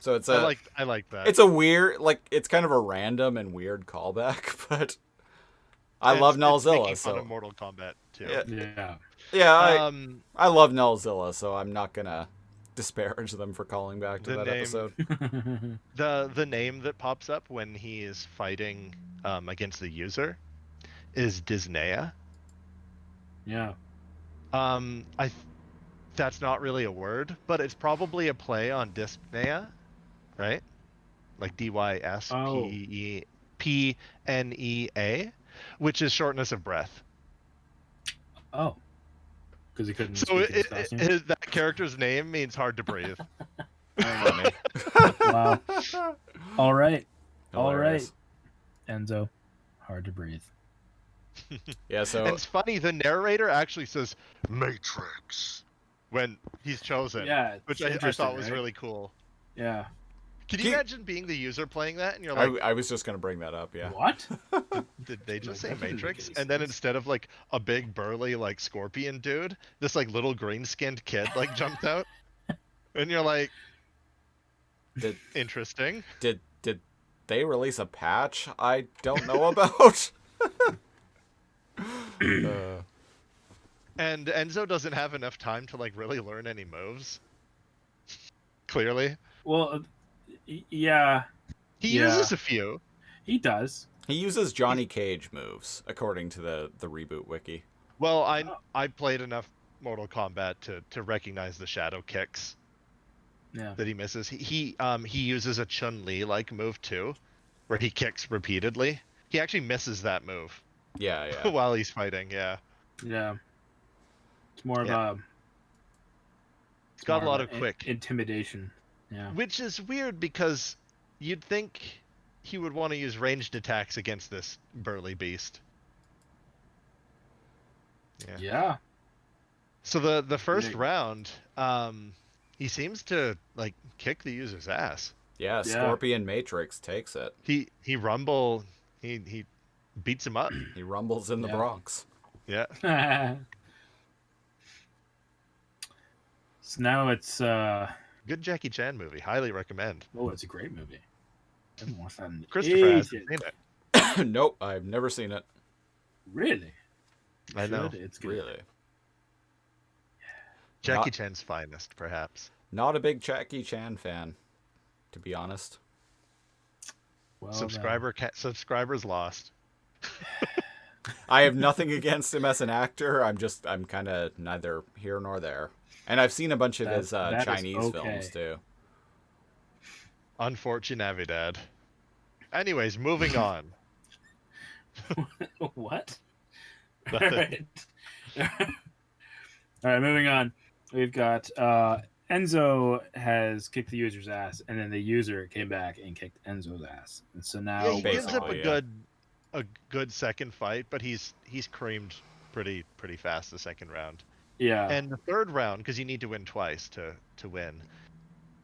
So it's I like that. it's a weird, like, it's kind of a random and weird callback, but I love It's Nullzilla, making fun so of Mortal Kombat too. Yeah. yeah, I love Nullzilla, so I'm not gonna disparage them for calling back to The that name- episode. The name that pops up when he is fighting against the user is Disneya. Yeah. That's not really a word, but it's probably a play on dyspnea, right? Like DYSPNEA, which is shortness of breath. Oh. Because he couldn't So speak in his costume. that character's name means hard to breathe. Funny. Wow. All right. All right. Hilarious. Enzo, hard to breathe. Yeah, so And it's funny, the narrator actually says Matrix when he's chosen, Yeah. which it's I interesting, thought was right? really cool. Yeah. Can you Can- imagine being the user playing that and you're like, I was just gonna bring that up. Yeah. What? did they just say That doesn't make Matrix? any And then sense. instead of like a big burly like scorpion dude, this like little green skinned kid like jumped out, and you're like, Did interesting. did they release a patch I don't know about? And Enzo doesn't have enough time to like really learn any moves. Clearly, Well, yeah, he Yeah. uses a few. he does. He uses Johnny Cage moves, according to the Reboot wiki. Well, I played enough Mortal Kombat to recognize the shadow kicks Yeah. that he misses. He uses a Chun-Li like move too, where he kicks repeatedly. He actually misses that move Yeah, yeah. while he's fighting. Yeah, Yeah. It's more of Yeah. a. it's got a more lot of of a quick, intimidation. Yeah. which is weird because you'd think he would want to use ranged attacks against this burly beast. Yeah. Yeah. So the first Yeah. round, he seems to like kick the user's ass. Yeah, Scorpion Matrix takes it. He beats him up. He rumbles in the Yeah. Bronx. Yeah. So now it's Good Jackie Chan movie. Highly recommend. oh, it's a great movie. I haven't watched that in Christopher hasn't ages. seen it. Nope, I've never seen it. Really? I know. Should. It's good. Really. Jackie Not- Chan's finest, perhaps. Not a big Jackie Chan fan, to be honest. Well, Subscribers lost. I have nothing against him as an actor. I'm kind of neither here nor there. And I've seen a bunch of his that is Chinese okay. films too. Unfortunavidad. Anyways, moving on. what? All Nothing. right. All right, moving on. We've got Enzo has kicked the user's ass, and then the user came back and kicked Enzo's ass. And so now Yeah, he gives up basically, a good second fight, but he's creamed pretty fast the second round. yeah. And the third round, because you need to win twice to win.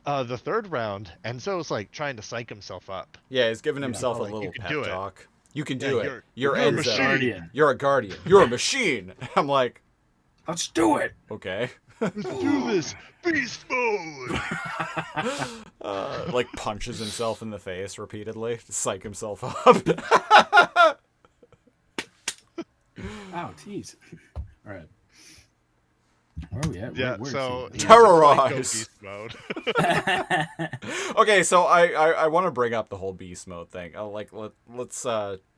The third round, Enzo's like trying to psych himself up. Yeah, he's giving himself a Like, you little can pep do it. talk. You can Yeah, do it. You're you're a Enzo. machine. Guardian. You're a guardian. You're a machine. I'm like, Let's do it. okay. Let's do this, beast mode. Like punches himself in the face repeatedly to psych himself up. Oh, tease. All right. Where are we at? Yeah, Where so is he he? was in psycho Terrorize. beast mode. Okay, so I want to bring up the whole beast mode thing. Let's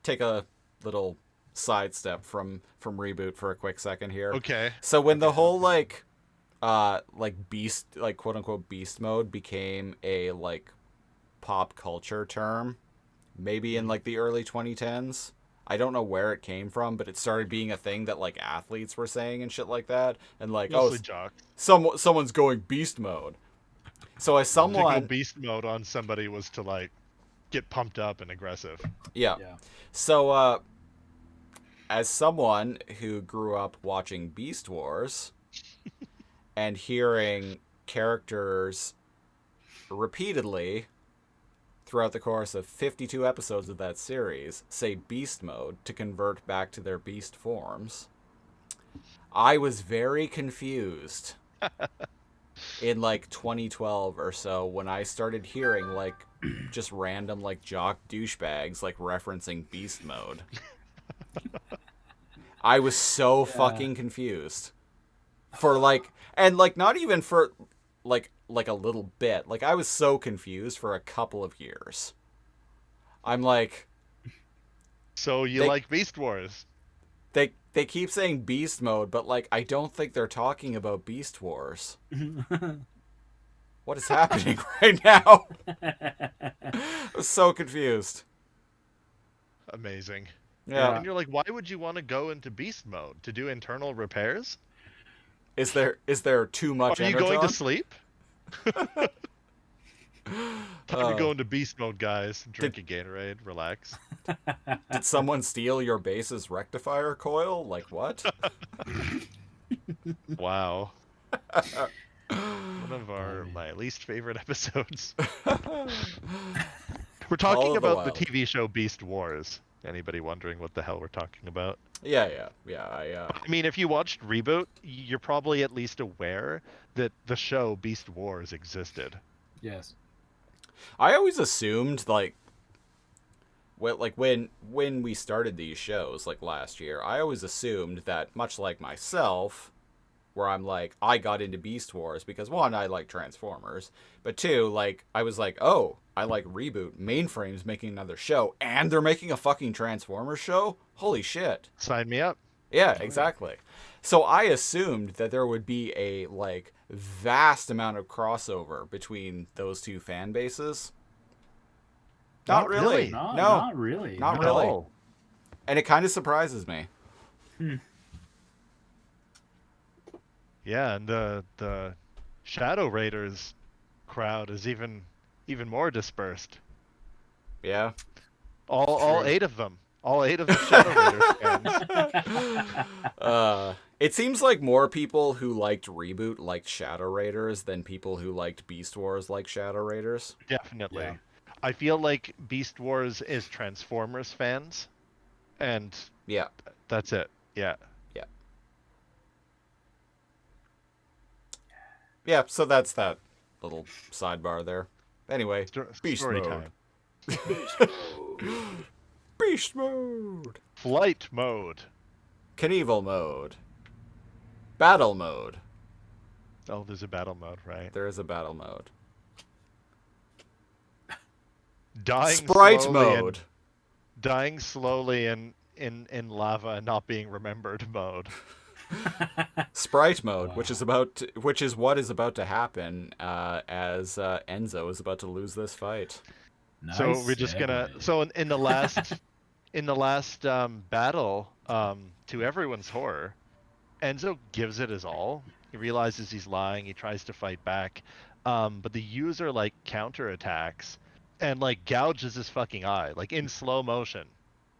take a little sidestep from ReBoot for a quick second here. Okay. So when the whole like beast, like quote unquote beast mode became a like pop culture term, maybe in like the early 2010s. I don't know where it came from, but it started being a thing that like athletes were saying and shit like that, and like Mostly jocks. someone's going beast mode. So as To go someone, beast mode on somebody was to like get pumped up and aggressive. yeah. Yeah. So as someone who grew up watching Beast Wars and hearing characters repeatedly throughout the course of 52 episodes of that series say beast mode to convert back to their beast forms, I was very confused in like 2012 or so when I started hearing like just random like jock douchebags like referencing beast mode. I was so fucking confused for like, and like not even for like a little bit. Like I was so confused for a couple of years. I'm like, So you like Beast Wars? they keep saying beast mode, but like I don't think they're talking about Beast Wars. What is happening right now? I was so confused. Amazing. Yeah. And you're like, why would you want to go into beast mode? To do internal repairs? Is there too much Are you energon? going to sleep? Time to go into beast mode, guys. Drink a Gatorade, relax. Did someone steal your base's rectifier coil? Like what? Wow. One of my least favorite episodes. We're Call talking of the about the Wild. TV show Beast Wars. Anybody wondering what the hell we're talking about? Yeah. I mean, if you watched ReBoot, you're probably at least aware that the show Beast Wars existed. Yes. I always assumed like when we started these shows like last year, I always assumed that much like myself, where I'm like I got into Beast Wars because one, I like Transformers, but two, like I was like, oh, I like ReBoot. Mainframe's making another show, and they're making a fucking Transformers show. Holy shit! Sign me up. Yeah, exactly. So I assumed that there would be a like vast amount of crossover between those two fan bases. Not really. No, No, not really. not No. really. And it kind of surprises me. Yeah, and the Shadow Raiders crowd is even more dispersed. Yeah. All 8 of them. All 8 of the Shadow Raiders fans. It seems like more people who liked ReBoot liked Shadow Raiders than people who liked Beast Wars like Shadow Raiders. Definitely. Yeah. I feel like Beast Wars is Transformers fans, and Yeah. that's it. Yeah. Yeah, so that's that little sidebar there. Anyway, Beast Story mode. time. Beast mode. Flight mode. Knievel mode. Battle mode. Oh, there's a battle mode, right? There is a battle mode. Dying Sprite slowly mode. Dying slowly in lava and not being remembered mode. Sprite mode, which is what is about to happen as Enzo is about to lose this fight. Nice So we're just gonna. segue. So in the last battle, to everyone's horror, Enzo gives it his all. He realizes he's lying. He tries to fight back, but the user like counterattacks and like gouges his fucking eye, like in slow motion.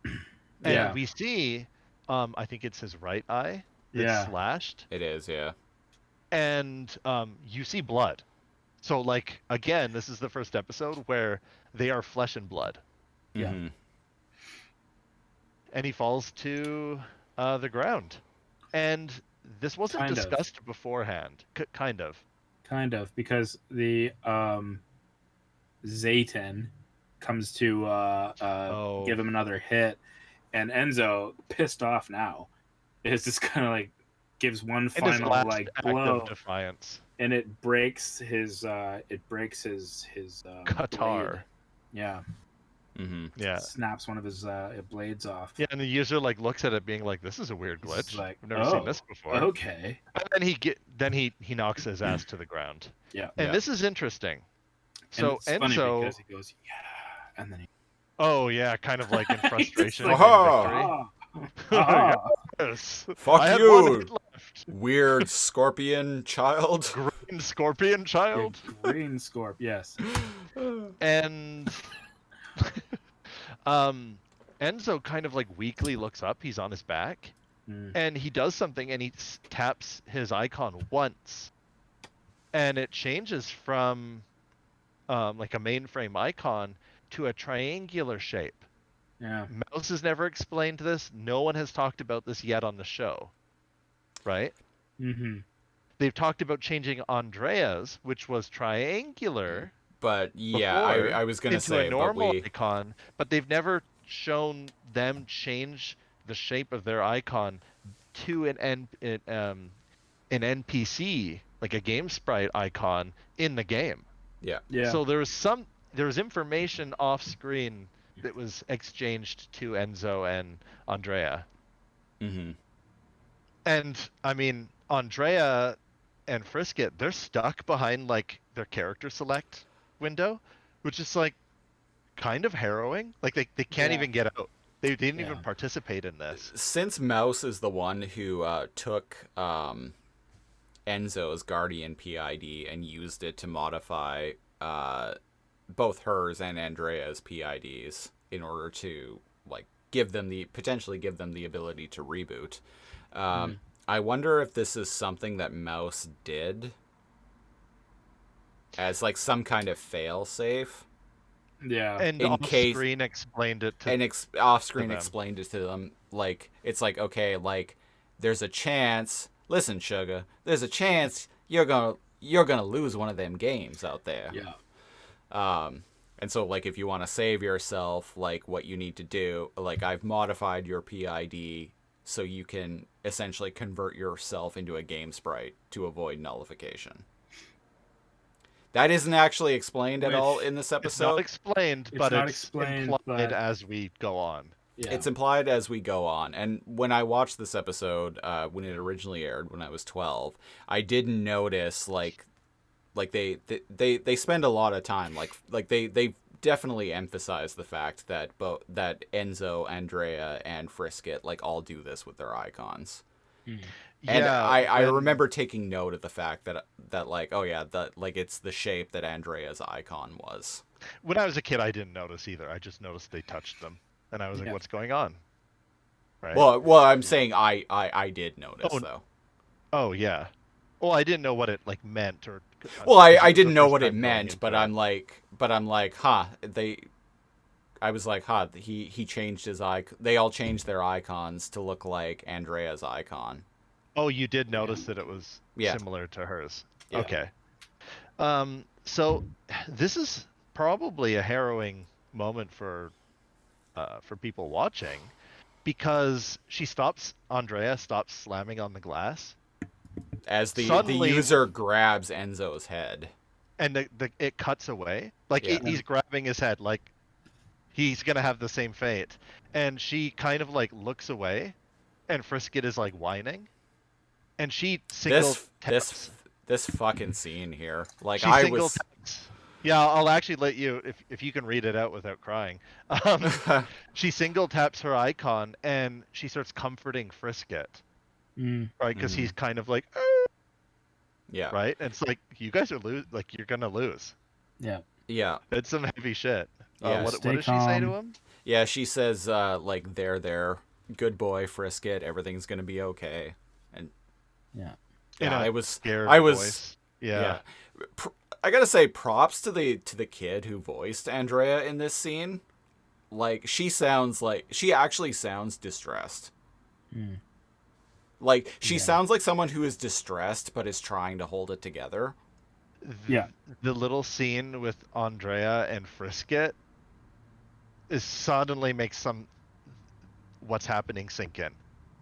And Yeah. we see, I think it's his right eye that's Yeah. slashed, It is, yeah. and you see blood. So like again, this is the first episode where they are flesh and blood. Yeah. Mhm. And he falls to the ground. And this wasn't Kind of. discussed beforehand. Kind of. Kind of, because the Zayton comes to give him another hit, and Enzo, pissed off now, is just kind of like gives one In his final last like act blow, of defiance. and it breaks his blade. Qatar. Yeah, Mm-hmm. Yeah. snaps one of his blades off. Yeah, and the user like looks at it being like, this is a weird He's glitch. just like, I've never seen this before. Okay. And then he knocks his ass to the ground. Yeah. And Yeah. this is interesting. And So it's funny Enzo, because he goes, yeah, and then he oh yeah, kind of like in frustration like, and "Aha!" victory. ah, Yes. Fuck I had you. one hit left. Weird scorpion child. Green scorpion child. green scorp, yes. And Enzo kind of like weakly looks up. He's on his back. And he does something and he taps his icon once. And it changes from like a mainframe icon to a triangular shape. Yeah. Mouse has never explained this. No one has talked about this yet on the show. Right? Mm-hmm. They've talked about changing Andrea's, which was triangular. But yeah, before I was gonna into say, a normal but we icon, but they've never shown them change the shape of their icon to an NPC, like a game sprite icon in the game. yeah. So there was information off screen that was exchanged to Enzo and Andrea. Mm-hmm. And I mean, Andrea and Frisket, they're stuck behind like their character select window, which is like kind of harrowing. Like they can't Yeah. even get out. They didn't Yeah. even participate in this. Since Mouse is the one who took Enzo's Guardian PID and used it to modify both hers and Andrea's PIDs in order to like potentially give them the ability to reboot. I wonder if this is something that Mouse did as like some kind of fail safe. Yeah. And In off case- screen explained it to And off-screen them. explained it to them. Like, it's like, okay, like, there's a chance. Listen, Sugar, there's a chance you're gonna lose one of them games out there. Yeah. And so, like, if you want to save yourself, like, what you need to do, like, I've modified your PID so you can essentially convert yourself into a game sprite to avoid nullification. That isn't actually explained at all in this It's not episode. explained, It's but not it's explained, implied but- as we go on. Yeah. It's implied as we go on. And when I watched this episode, when it originally aired when I was 12, I did notice like they spend a lot of time like they definitely emphasize the fact that that Enzo, Andrea, and Frisket like all do this with their icons. And I remember taking note of the fact that like, oh yeah, that like it's the shape that Andrea's icon was. When I was a kid, I didn't notice either. I just noticed they touched them, and I was like, Yeah. "What's going on?" Right? Well, I'm saying I did notice Oh, though. Oh yeah. Well, I didn't know what it like meant, or. Well, this I is didn't the know first what it time going meant, into but it. I'm like, huh, I was like, huh, he changed his icon. They all changed their icons to look like Andrea's icon. Oh, you did notice that it was Yeah. similar to hers. Yeah. Okay. So this is probably a harrowing moment for people watching, because Andrea stops slamming on the glass, As the Suddenly- user grabs Enzo's head. and it cuts away. Like Yeah. he's grabbing his head, like he's gonna have the same fate. And she kind of like looks away, and Frisket is like whining, and she single taps. This fucking scene here. Like She I single was taps. Yeah, I'll actually let you if you can read it out without crying. She single taps her icon and she starts comforting Frisket, Mm. right? Because he's kind of like, yeah. right? And it's like you guys are you're gonna lose. Yeah. Yeah. It's some heavy shit. Yeah. What Stay does she say to calm. him? Yeah, she says like there, good boy Frisket, everything's going to be okay. And Yeah. In yeah, a I was scared I was voice. Yeah. I got to say props to the kid who voiced Andrea in this scene. Like she actually sounds distressed. Like she sounds like someone who is distressed but is trying to hold it together. Yeah. The little scene with Andrea and Frisket is suddenly makes what's happening sink in.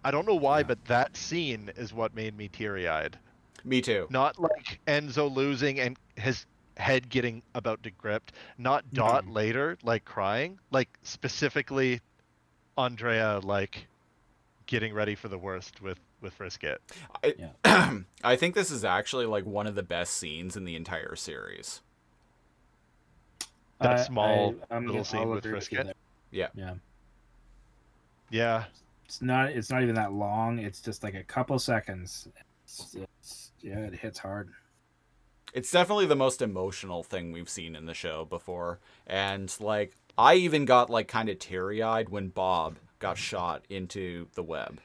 I don't know why, Yeah. but that scene is what made me teary-eyed. Me too. Not like Enzo losing and his head getting about to gripped. Not Dot No. later, like crying. Like specifically Andrea, like getting ready for the worst with Frisket. I, Yeah. I think this is actually like one of the best scenes in the entire series. That small I'll little scene with agree with you Frisket. there. Yeah. Yeah. Yeah. It's not even that long. It's just like a couple seconds. Yeah, it hits hard. It's definitely the most emotional thing we've seen in the show before. And like I even got like kind of teary-eyed when Bob got shot into the web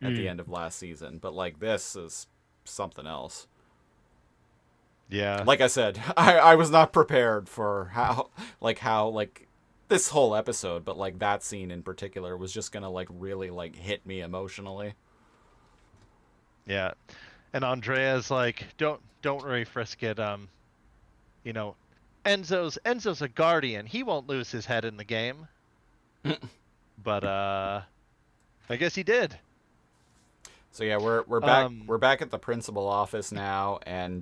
at the end of last season. But like this is something else. Yeah. Like I said, I was not prepared for how this whole episode, but like that scene in particular was just gonna like really like hit me emotionally. Yeah. And Andrea's like, don't worry, Frisket. You know, Enzo's a guardian. He won't lose his head in the game. But I guess he did. So yeah, we're back at the principal office now, and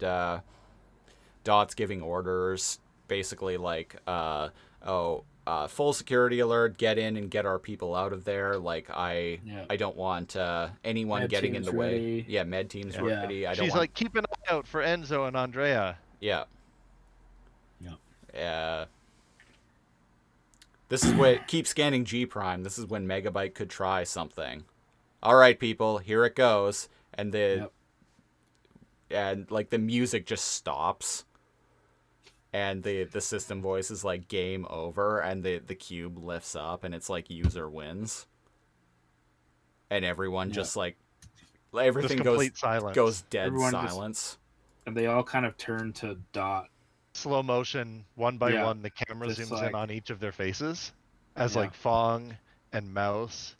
Dot's giving orders, basically like, full security alert, get in and get our people out of there. Like I don't want anyone Med getting in team's the way. ready. Yeah, med team's Yeah. ready. I don't She's want. like, keep an eye out for Enzo and Andrea. Yeah. Yeah. This is what keep scanning G Prime. This is when Megabyte could try something. All right, people, here it goes, and and like the music just stops, and the system voice is like game over, and the cube lifts up, and it's like user wins, and everyone just like everything complete silence. goes dead Everyone silence. And they all kind of turn to Dot. Slow motion, one by Yeah. one, the camera Just zooms like- in on each of their faces as Yeah. like Fong and Mouse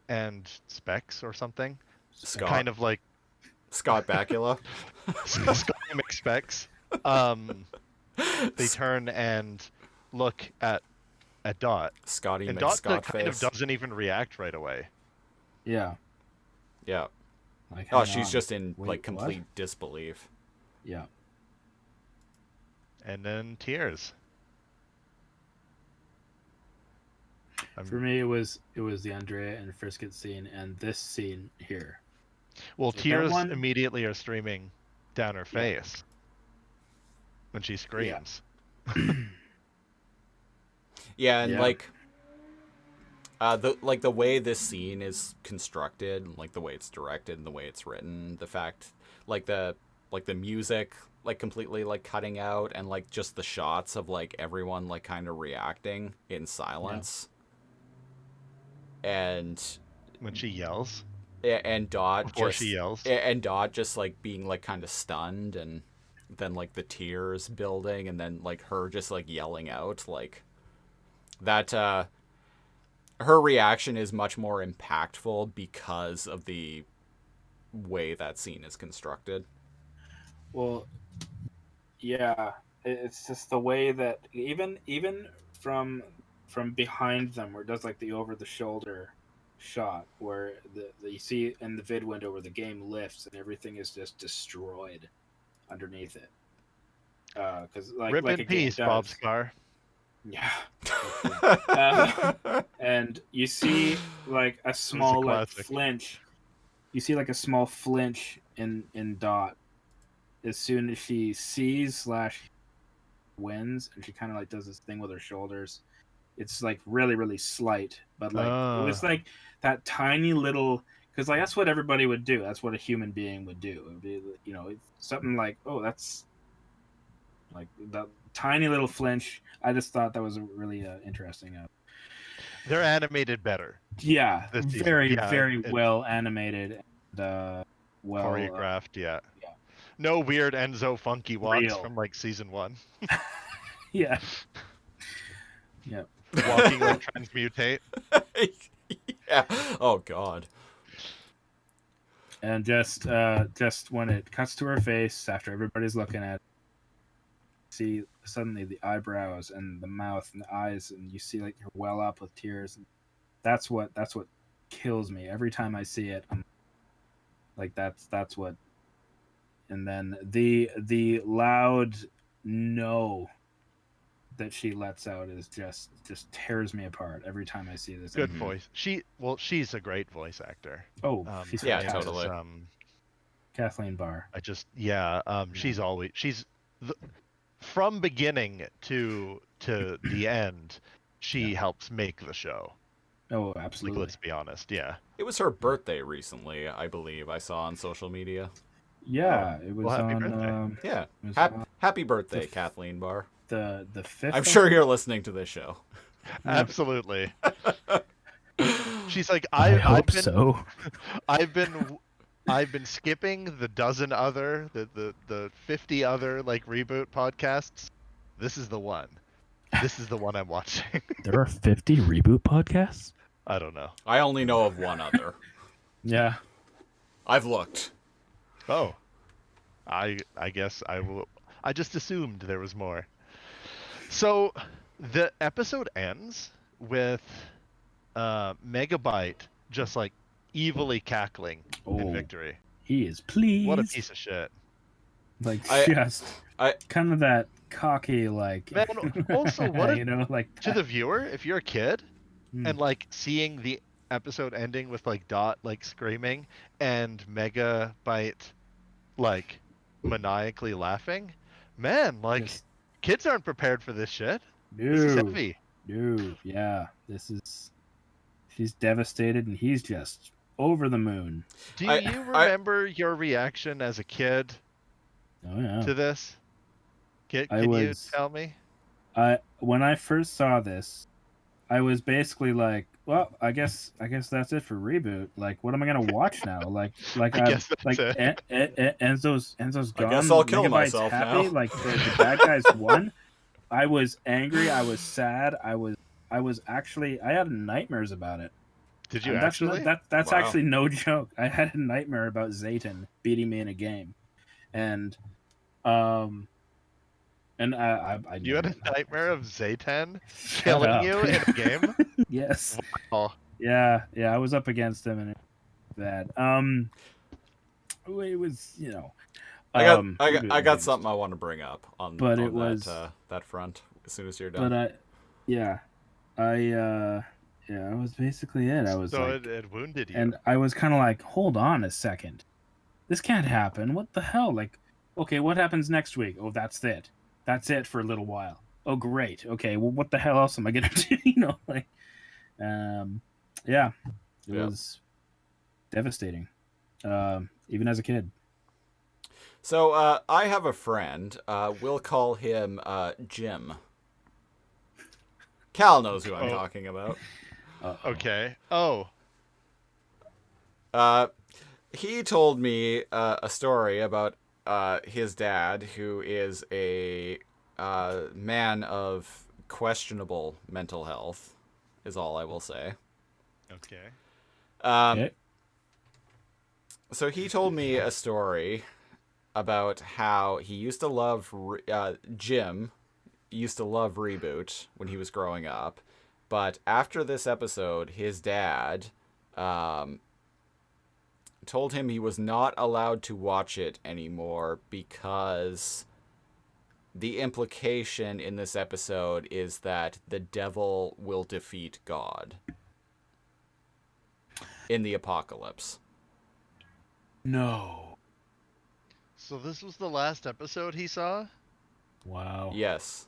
and Specs or something. Scott. Kind of like Scott Bakula. Scott Specs. They turn and look at Dot. Scotty And Dot McScott kind of face. doesn't even react right away. Yeah. Yeah. Like, Oh, hang she's on. just in Wait, like complete what? disbelief. Yeah. And then tears. For me, it was the Andrea and Frisket scene and this scene here. Well, that tears one- immediately are streaming down her face when she screams. Yeah, and Yeah. like the way this scene is constructed, like the way it's directed and the way it's written, the fact like the music like completely like cutting out, and like just the shots of like everyone like kind of reacting in silence. And When she yells. and Dot Before just she yells. and Dot just like being like kind of stunned, and then like the tears building, and then like her just like yelling out like that. Her reaction is much more impactful because of the way that scene is constructed. Well, yeah, it's just the way that even from behind them, where it does like the over the shoulder shot, where the you see in the vid window where the game lifts and everything is just destroyed underneath it. Because Rip like in a game peace, does. Bob Scar. Yeah. And you see like a small like classic. flinch. You see like a small flinch in Dot as soon as she sees / wins, and she kind of like does this thing with her shoulders. It's like really really slight, but like it was like that tiny little, because like that's what everybody would do. That's what a human being would do. It would be, you know, something like, oh, that's like that tiny little flinch. I just thought that was a really interesting. They're animated better. Yeah, This season. very Yeah, very it- well animated and well Choreographed, yeah. yeah. No weird Enzo funky walks Real. from like season 1. Yeah. Yeah. Walking like transmutate. Yeah. Oh God. And just when it cuts to her face after everybody's looking at it, see suddenly the eyebrows and the mouth and the eyes, and you see like her well up with tears. And that's what kills me every time I see it. I'm like, that's what. And then the loud no that she lets out is just tears me apart every time I see this. Good voice. She's a great voice actor. Oh, she's yeah, fantastic. totally. Kathleen Barr. She's always from beginning to the end. She helps make the show. Oh, Like, absolutely. let's be honest. Yeah. It was her birthday recently, I believe. I saw on social media. Yeah, it was well, happy on. birthday. Yeah. it was Happy birthday, Kathleen Barr. the 5th. I'm sure you're listening to this show. Absolutely. She's like, I hope I've been, so. I've been skipping the dozen other, the 50 other like reboot podcasts. This is the one. This is the one I'm watching. There are 50 reboot podcasts? I don't know. I only know of one other. Yeah. I've looked. Oh, I guess I will. I just assumed there was more. So the episode ends with Megabyte just like evilly cackling in Oh. victory. He is pleased. What a piece of shit. Like, I- kind of that cocky, like. Man, also, what a, you know, like. to the viewer, if you're a kid Hmm. and like seeing the episode ending with like Dot like screaming and Megabyte like maniacally laughing, man, like Yes. kids aren't prepared for this shit. This is No. heavy. No. Yeah. This is. She's devastated, and he's just over the moon. Do I- you remember your reaction as a kid Oh yeah. to this? Can I you was- tell me? When I first saw this, I was basically like, well, I guess that's it for reboot. Like, what am I gonna watch now? Like I guess that's like it. Enzo's gone. I guess I'll kill Megabyte's myself happy. now. Like the bad guys won. I was angry. I was sad. I was actually. I had nightmares about it. Did you And that's actually? that's Wow. actually no joke. I had a nightmare about Zayton beating me in a game, and I You had knew a nightmare of Zayten Shut killing up. you in a game? Yes. Oh, Yeah, I was up against him, and it was bad. It was, I got something I want to bring up on, But on it was- that front as soon as you're done. But that was basically it. I was so like, it wounded you. and I was kind of like, hold on a second, this can't happen. What the hell? Like, okay, what happens next week? Oh, that's it. That's it for a little while. Oh, great. Okay, well, what the hell else am I gonna do? Like, yeah, it Yeah. was devastating, even as a kid. So I have a friend. We'll call him Jim. Cal knows who I'm Oh. talking about. Okay. Oh, He told me a story about his dad, who is a man of questionable mental health, is all I will say. okay. Okay. So he told me a story about how he used to love Jim used to love ReBoot when he was growing up, but after this episode, his dad told him he was not allowed to watch it anymore because the implication in this episode is that the devil will defeat God in the apocalypse. No. So this was the last episode he saw, Wow. Yes.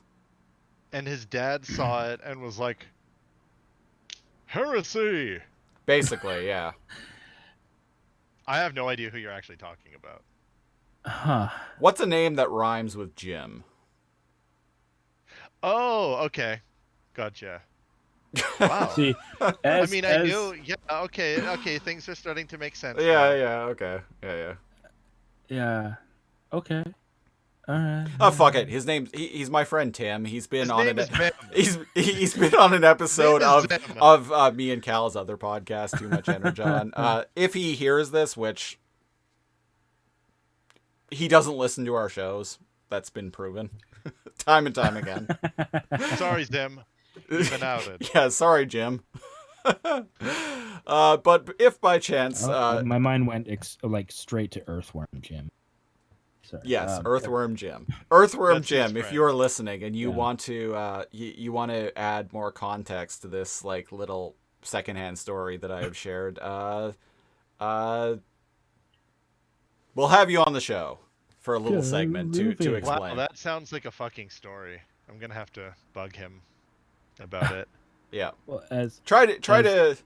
and his dad saw it and was like, "Heresy!" Basically, yeah. I have no idea who you're actually talking about. Huh. What's a name that rhymes with Jim? Oh, okay. Gotcha. Wow. See, I as, mean, I knew. Yeah. Okay. Things are starting to make sense. Yeah, now. yeah, okay. Yeah. Yeah. Okay. All right. Oh, fuck it. His name's he's my friend Tim. He's been His on name an is Vim. he's been on an episode His name is Vim. of me and Cal's other podcast, Too Much Energon. If he hears this, which he doesn't listen to our shows, that's been proven time and time again. Sorry, Zim. You've been outed. Yeah, sorry, Jim. But if by chance, My mind went straight to Earthworm Jim. Sorry. yes, Earthworm Jim. Earthworm That's his Jim, if friend. you are listening and you Yeah. want to you want to add more context to this like little secondhand story that I have shared, we'll have you on the show for a little Good segment to movie. explain. Wow, that sounds like a fucking story. I'm gonna have to bug him about it. Yeah. Well, as Try to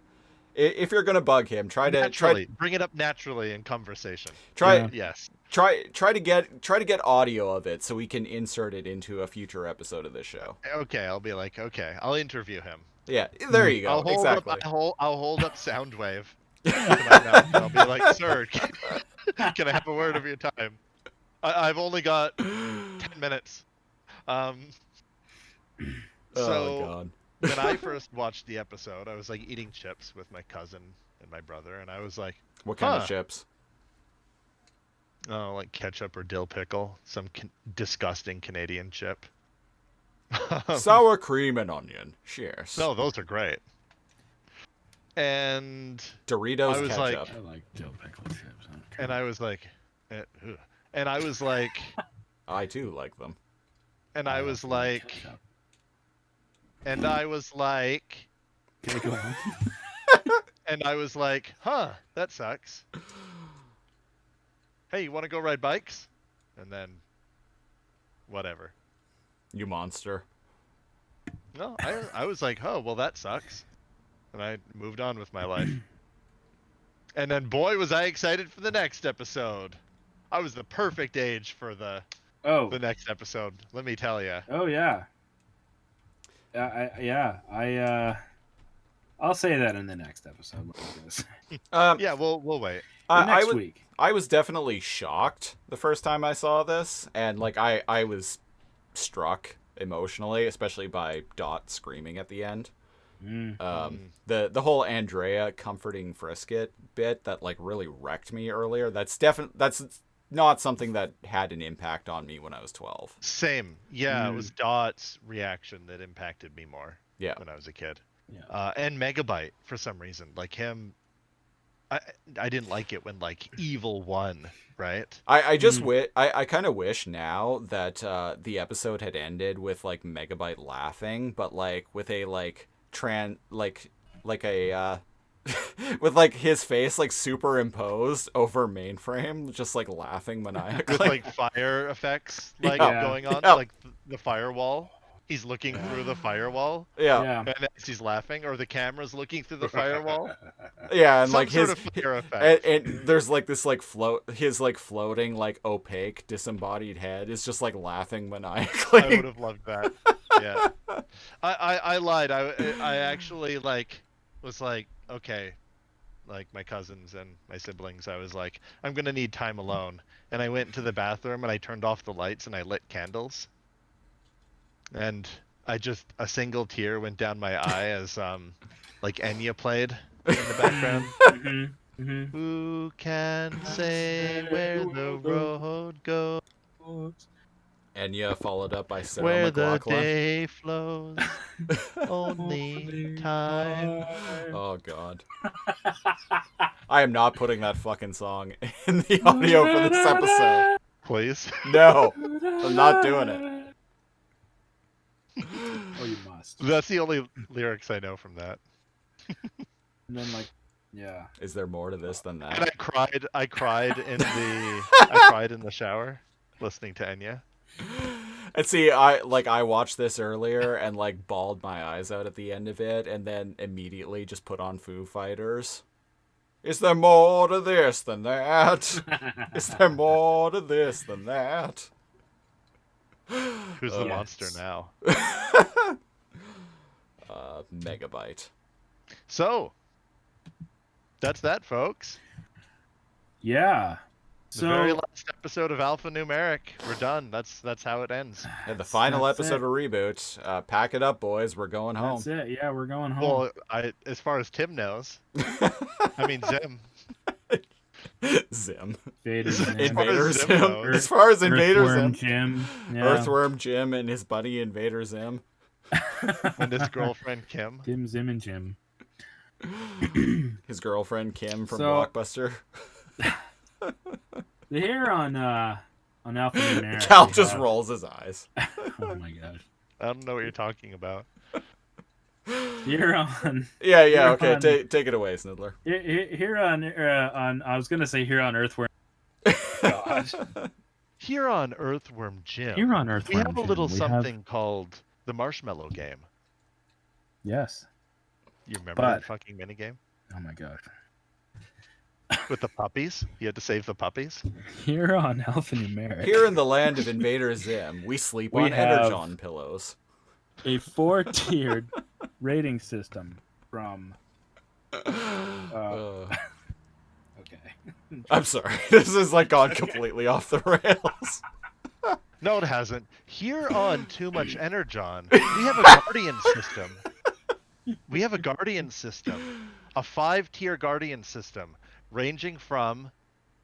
if you're gonna bug him, try Naturally, bring it up naturally in conversation. Yeah. Yes. try to get audio of it so we can insert it into a future episode of this show. Okay, I'll be like, okay, I'll interview him. Yeah, there you go. I'll hold Exactly. up. I'll hold up Soundwave to my mouth, and I'll be like, "Sir, can I have a word of your time? I've only got 10 minutes." Oh So god. when I first watched the episode, I was like eating chips with my cousin and my brother, and I was like, What kind of Huh. chips? "Oh, like ketchup or dill pickle, some disgusting Canadian chip." Sour cream and onion. Cheers. No, those are great. And Doritos I was ketchup. like- I like dill pickle chips. I don't care. and I was like, ugh. And I was like, I too like them. and I was like, Ketchup. and I was like, Okay, go on. and I was like, huh, that sucks. Hey, you want to go ride bikes? And then, whatever. You monster. No, I was like, oh, well, that sucks. And I moved on with my life. And then, boy, was I excited for the next episode. I was the perfect age for the Oh. next episode, let me tell you. Oh yeah. I'll say that in the next episode. What I'm gonna say. Yeah, we'll wait. Next week. I was definitely shocked the first time I saw this, and like I was struck emotionally, especially by Dot screaming at the end. The whole Andrea comforting Frisket bit that like really wrecked me earlier. That's not something that had an impact on me when I was 12. Same. Yeah, it was Dot's reaction that impacted me more Yeah. when I was a kid. Yeah. And Megabyte, for some reason. Like him, I didn't like it when, like, evil won, right? I just I kind of wish now that the episode had ended with like Megabyte laughing, but like with a like with like his face like superimposed over mainframe, just like laughing maniacally. With, like, fire effects, like, Yeah. going on. Yeah. Like, the firewall. He's looking through the firewall, yeah. and as he's laughing, or the camera's looking through the firewall. Yeah, and Some like sort his of fire effect. and there's like this like his like floating like opaque disembodied head is just like laughing maniacally. I would have loved that. Yeah. I lied. I actually was like, okay, like my cousins and my siblings, I was like, I'm gonna need time alone. And I went into the bathroom and I turned off the lights and I lit candles. And a single tear went down my eye as like Enya played in the background. Who can say where the road goes? Enya followed up by Sarah Where the McLachlan. day flows, only time. Oh god. I am not putting that fucking song in the audio for this episode. Please. No, I'm not doing it. Oh, you must. That's the only lyrics I know from that. And then yeah. Is there more to this than And that? I cried in the shower listening to Enya. And see, I watched this earlier and like bawled my eyes out at the end of it, and then immediately just put on Foo Fighters. Is there more to this than that? Is there more to this than that? Who's the Yes. monster now? Megabyte. So, that's that, folks. Yeah. The very last episode of Alphanumeric. We're done. That's how it ends. And the final That's episode it. of Reboot. Pack it up, boys. We're going home. That's it. Yeah, we're going home. Well, as far as Tim knows, I mean Zim. Zim. Vader As far Zim. as Invader Zim Zim. goes. As far as Invader Earthworm Zim. Jim. Yeah. Earthworm Jim and his buddy Invader Zim. And his girlfriend Kim. Tim, Zim, and Jim. His girlfriend Kim from So- Blockbuster. Here on Alphanumeric, Cal we just have- rolls his eyes. Oh my gosh. I don't know what you're talking about. Here on Yeah, Here okay, on- take it away, Snidler. here on I was gonna say here on Earthworm. God. Here on Earthworm Jim, Here on we Earthworm have a little Jim, we have- something called the Marshmallow Game. Yes. You remember But- that fucking minigame? Oh my gosh. With the puppies? You had to save the puppies? Here on Alphanumeric, Here in the land of Invader Zim, we sleep We on have- Energon pillows. a 4-tiered rating system from. Uh, Okay. I'm sorry. This is like gone completely off the rails. No, it hasn't. Here on Too Much Energon, we have a Guardian system. We have a Guardian system. A 5-tier Guardian system ranging from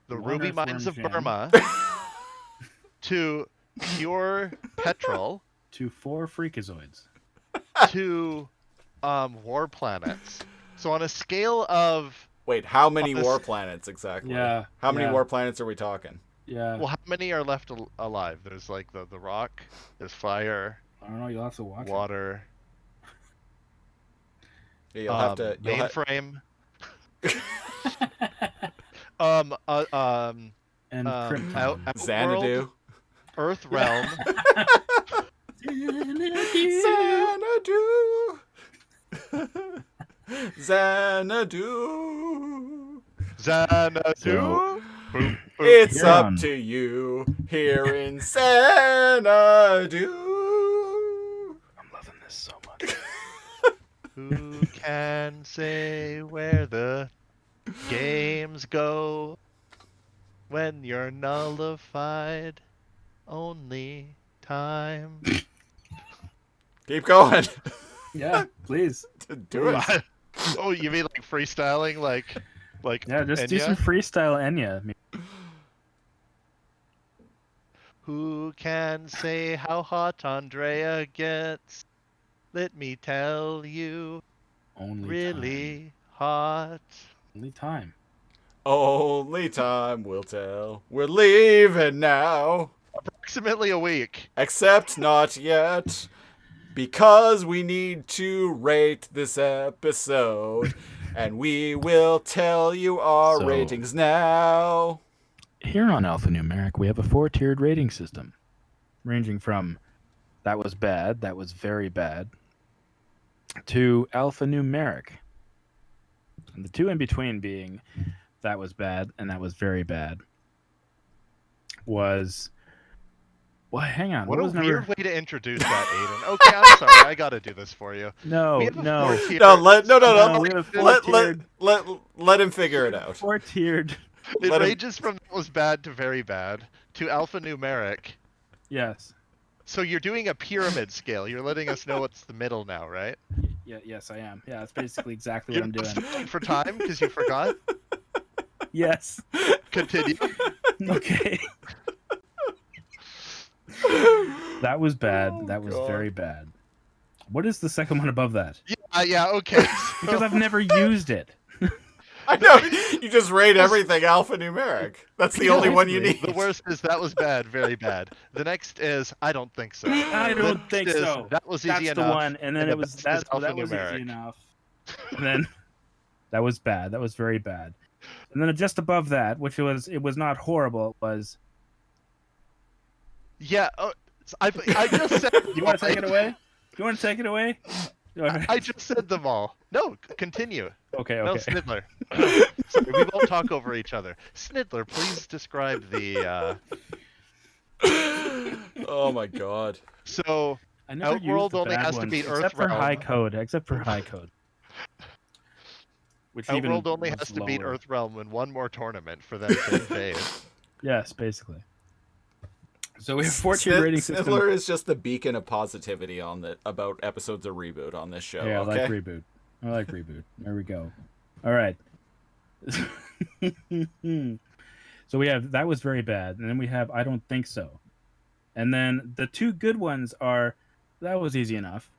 the One Ruby Earthworm Mines of Jim. Burma to pure petrol To 4 freakazoids. to war planets. So on a scale of Wait, how many This- war planets exactly? Yeah, How many yeah. war planets are we talking? Yeah. well, how many are left alive? There's like the rock, there's fire, I don't know. You'll have to watch water, Yeah, you'll have to. You'll mainframe, it. And Krypton. Outworld, Xanadu. Earth Realm, Xanadu. Xanadu. Xanadu. Boop, boop. It's Here up on- to you here in Xanadu. I'm loving this so much. Who can say where the games go when you're nullified? Only time. Keep going. Yeah, please. Do it. Oh, you mean like freestyling, like Yeah, just do Enya? some freestyle Enya. Who can say how hot Andrea gets? Let me tell you, Only really hot. time. Only time. Only time will tell. We're leaving now. Approximately a week. Except not yet. Because we need to rate this episode. And we will tell you our So- ratings now. Here on Alphanumeric, we have a 4-tiered rating system, ranging from that was bad, that was very bad, to alphanumeric. And the two in between being that was bad and that was very bad was. Well, hang on. What a was weird number? way to introduce that, Aiden. Okay, I'm sorry. I gotta do this for you. No, We have a no. 4-tier No, no. No, we have a Let 4-tiered. let him figure it out. 4-tiered. It let him- ranges from that was bad to very bad to alphanumeric. Yes. So you're doing a pyramid scale. You're letting us know what's the middle now, right? Yeah. Yes, I am. Yeah, that's basically exactly You're what I'm not doing. stalling for time because you forgot. Yes. Continue. Okay. That was bad. Oh, That was God. very bad. What is the second one above that? Yeah. Okay. Because I've never used it. I know. You just rate everything alphanumeric. That's the only one you need. The worst is that was bad, very bad. The next is I don't think so. I The don't next think is, so. That was That's easy the enough. one, and then the it was best is that was alphanumeric. easy enough. And then that was bad. That was very bad. And then just above that, which it was not horrible, it was. Yeah. Oh, I just said. You want to take it away? You want to take it away? I just said them all. No, continue. Okay. No, Okay. Snidler. Sorry, we won't talk over each other. Snidler, please describe the. Oh my God. So I never used Outworld the only bad has to ones, beat except for Earthrealm. high code. Except for high code. Which even Outworld only was has to beat lower. Earthrealm in one more tournament for them to invade. Yes, basically. So we have 4-tier rating system. Snidler is just the beacon of positivity about episodes of ReBoot on this show. Yeah, okay? I like reboot. I like reboot. There we go. All right. So we have that was very bad, and then we have I don't think so, and then the two good ones are that was easy enough,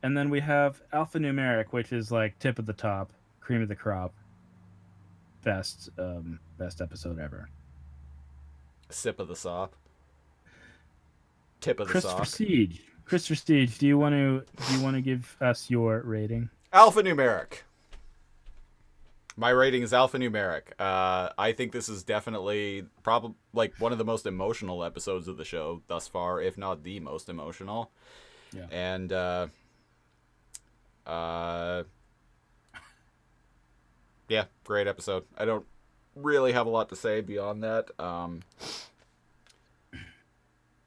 And then we have Alphanumeric, which is like tip of the top, cream of the crop, best episode ever. Sip of the sop. Tip of the Christopher sock. Siege. Christopher Siege, do you want to give us your rating? Alphanumeric. My rating is alphanumeric. I think this is definitely probably like one of the most emotional episodes of the show thus far, if not the most emotional. Yeah. And yeah, great episode. I don't really have a lot to say beyond that.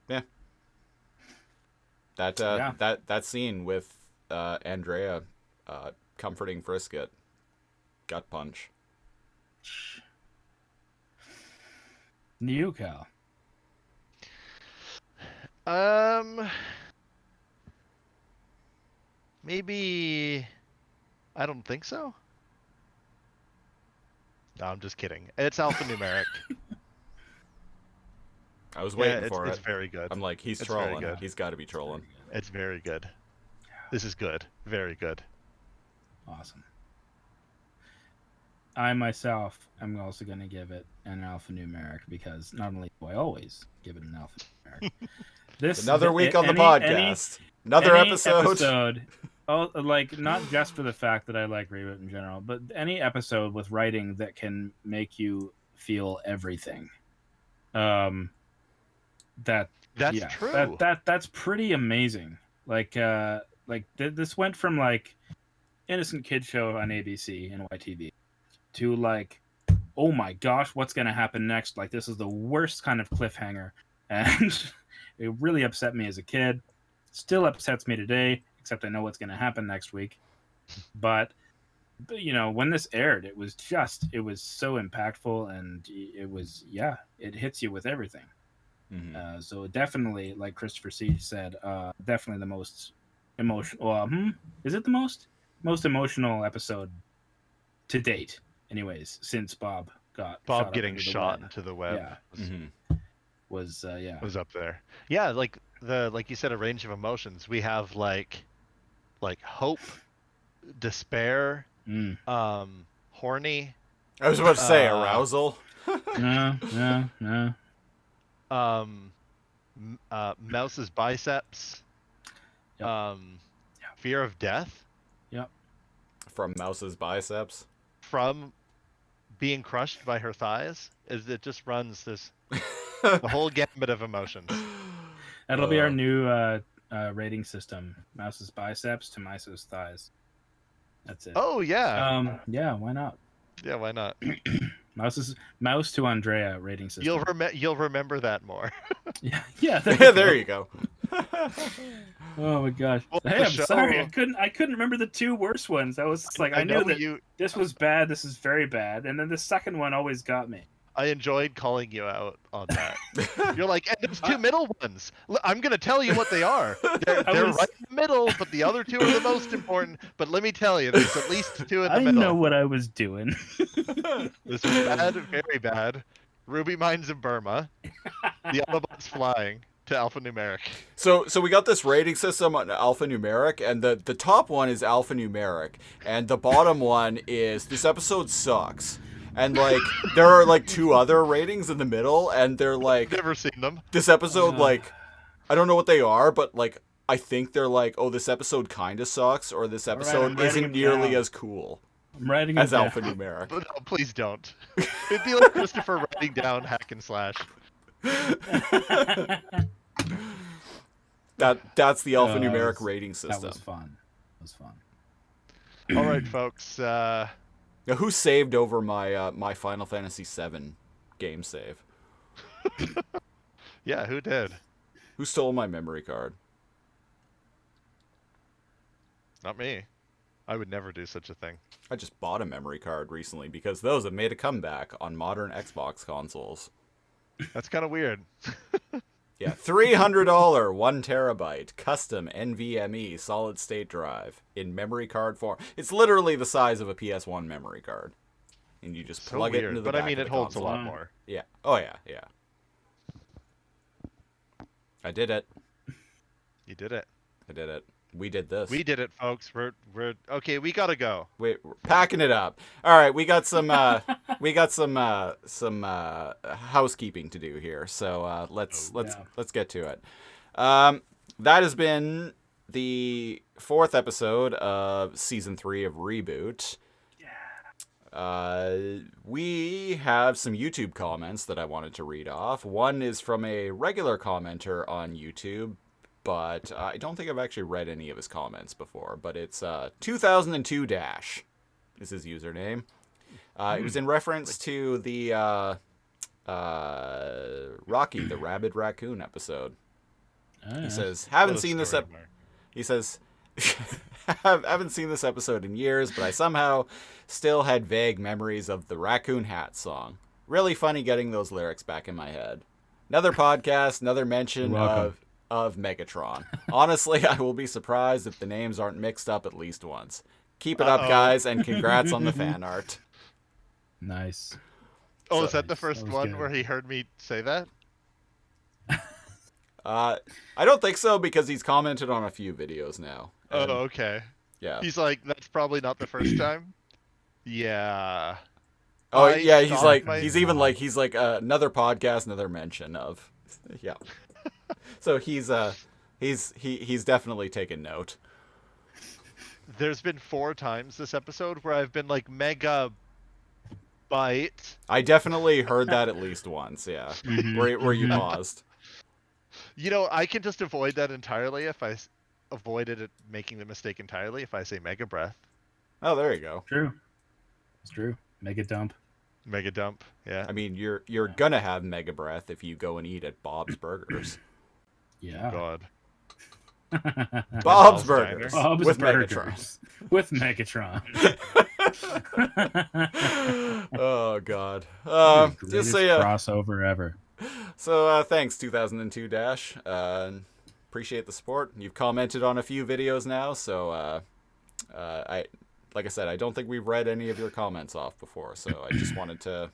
Yeah. That scene with Andrea comforting Frisket. Gut punch. You, Cal. Maybe. I don't think so. No, I'm just kidding. It's alphanumeric. I was waiting for it. It's very good. I'm like, he's It's very trolling. good. He's got to be trolling. It's very good. This is good. Very good. Awesome. I myself am also going to give it an alphanumeric because not only do I always give it an alphanumeric. Another week on the podcast. Another episode. Oh, like not just for the fact that I like ReBoot in general, but any episode with writing that can make you feel everything. That's true. That's pretty amazing. This went from like innocent kid show on ABC and YTV to like, oh my gosh, what's gonna happen next? Like this is the worst kind of cliffhanger, and it really upset me as a kid. Still upsets me today, except I know what's gonna happen next week. But you know, when this aired, it was so impactful, and it hits you with everything. Mm-hmm. So definitely, like Christopher C said, definitely the most emotional. Is it the most emotional episode to date? Anyways, since Bob getting shot into the web. Yeah, was up there. Yeah, like you said, a range of emotions. We have like hope, despair, horny. I was about to say arousal. No. Mouse's biceps. Yep. Fear of death. Yep. From Mouse's biceps. From being crushed by her thighs. It just runs the whole gambit of emotions. That'll be our new rating system. Mouse's biceps to Mouse's thighs. That's it. Oh yeah. Yeah. Why not? Yeah, why not? Mouse to Andrea rating system. You'll remember that more. Yeah. There you go. Oh my gosh. Hey, I'm sorry. I couldn't remember the two worst ones. I was just like, I knew that this was bad. This is very bad, and then the second one always got me. I enjoyed calling you out on that. You're like, and there's two middle ones. I'm going to tell you what they are. They're right in the middle, but the other two are the most important. But let me tell you, there's at least two in the middle. I know what I was doing. This is bad, very bad. Ruby mines in Burma. The Autobots flying to alphanumeric. So we got this rating system on alphanumeric, and the top one is alphanumeric, and the bottom one is this episode sucks. And like there are like two other ratings in the middle, and they're like never seen them. This episode like I don't know what they are, but like I think they're like, oh, this episode kind of sucks, or this episode isn't nearly as cool. I'm writing as alphanumeric. No, please don't. It'd be like Christopher writing down hack and slash. That's the alphanumeric rating system. That was fun. All right, folks. Now, who saved over my Final Fantasy VII game save? Yeah, who did? Who stole my memory card? Not me. I would never do such a thing. I just bought a memory card recently because those have made a comeback on modern Xbox consoles. That's kind of weird. Yeah, $300, 1 terabyte, custom NVMe solid state drive in memory card form. It's literally the size of a PS1 memory card, and you just plug it into the back of the it holds console. a lot more. Yeah. Oh yeah. I did it. You did it. I did it. We did this. We did it, folks. We're okay. We gotta go. We're packing it up. All right, we got some housekeeping to do here. So let's get to it. That has been the 4th episode of season 3 of ReBoot. We have some YouTube comments that I wanted to read off. One is from a regular commenter on YouTube, but I don't think I've actually read any of his comments before. But it's 2002 Dash is his username. It was in reference to the Rocky the Rabid Raccoon episode. He says, haven't seen this He says, haven't seen this episode in years, but I somehow still had vague memories of the Raccoon Hat song. Really funny getting those lyrics back in my head. Another podcast, another mention of Megatron. Honestly, I will be surprised if the names aren't mixed up at least once. Keep it up, guys, and congrats on the fan art. Nice. Oh, is that the first one good. where he heard me say that? I don't think so, because he's commented on a few videos now. Oh, okay. Yeah. He's like, that's probably not the first time. Yeah. Oh, I yeah, he's stopped like, my- he's even like, he's like another podcast, another mention of, yeah. So he's definitely taken note. There's been 4 times this episode where I've been like, mega bite. I definitely heard that at least once, yeah. Where you paused. You know, I can just avoid that entirely if I avoided it making the mistake entirely if I say mega breath. Oh, there you go. True. It's true. Mega dump. Mega dump. Yeah. I mean, you're gonna have mega breath if you go and eat at Bob's Burgers. Yeah. God. Bob's Bob's Burgers Bob's with Burgers. With Megatron. Megatron. Oh God. Greatest Just say crossover ever. So thanks 2002 Dash. Appreciate the support. You've commented on a few videos now, so like I said, I don't think we've read any of your comments off before, so I just wanted to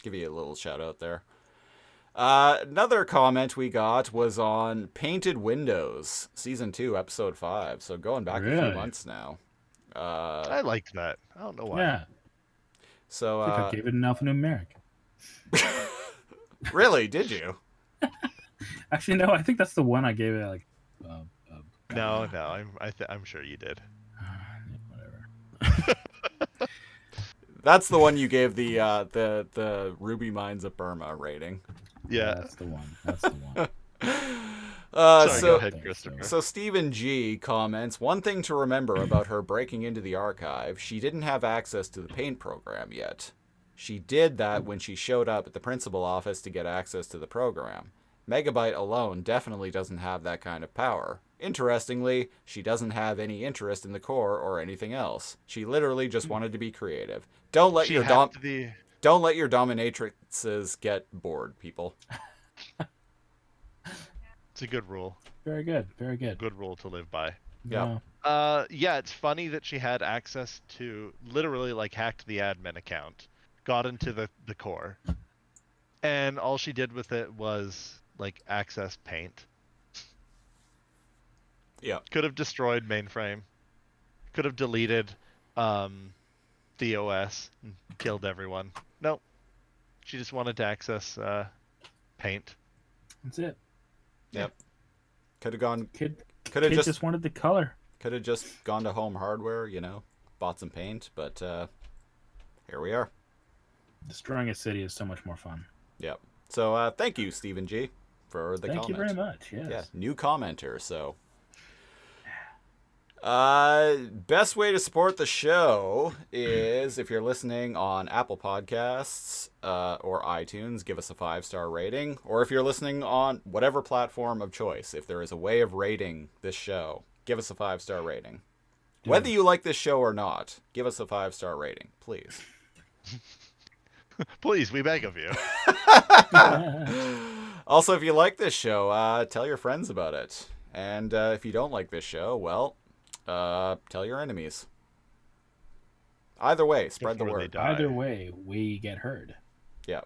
give you a little shout out there. Another comment we got was on Painted Windows, Season 2, Episode 5, so going back a few Really? months now. I liked that. I don't know why. Yeah. So, I think I gave it an alphanumeric. really, did you? Actually, no, I think that's the one I gave it like. No, I'm sure you did. Whatever. That's the one you gave the Ruby Mines of Burma rating. Yeah. That's the one. That's the one. Sorry, go So, ahead, Christopher. so Stephen G comments, one thing to remember about her breaking into the archive, she didn't have access to the paint program yet. She did that when she showed up at the principal office to get access to the program. Megabyte alone definitely doesn't have that kind of power. Interestingly, she doesn't have any interest in the core or anything else. She literally just wanted to be creative. Don't let She your hacked the don't let your dominatrixes get bored, people. It's a good rule. Very good. Very good. Good rule to live by. Yeah. Yeah, it's funny that she had access to literally like hacked the admin account, got into the core, and all she did with it was like access paint. Yeah. Could have destroyed mainframe. Could have deleted the OS and killed everyone. Nope. She just wanted to access paint. That's it. Yep. Could have gone. Kid Could have just wanted the color. Could have just gone to Home Hardware, bought some paint, but here we are. Destroying a city is so much more fun. Yep. So thank you, Stephen G, for the comment. Thank you very much. Yes. Yeah, new commenter. So, best way to support the show is if you're listening on Apple Podcasts or iTunes, give us a 5-star rating. Or if you're listening on whatever platform of choice, if there is a way of rating this show, give us a 5-star rating. Whether you like this show or not, give us a 5-star rating, please. Please, we beg of you. Also, if you like this show, tell your friends about it. And if you don't like this show, well, tell your enemies. Either way, spread the Before they word. die. Either way, we get heard. Yeah.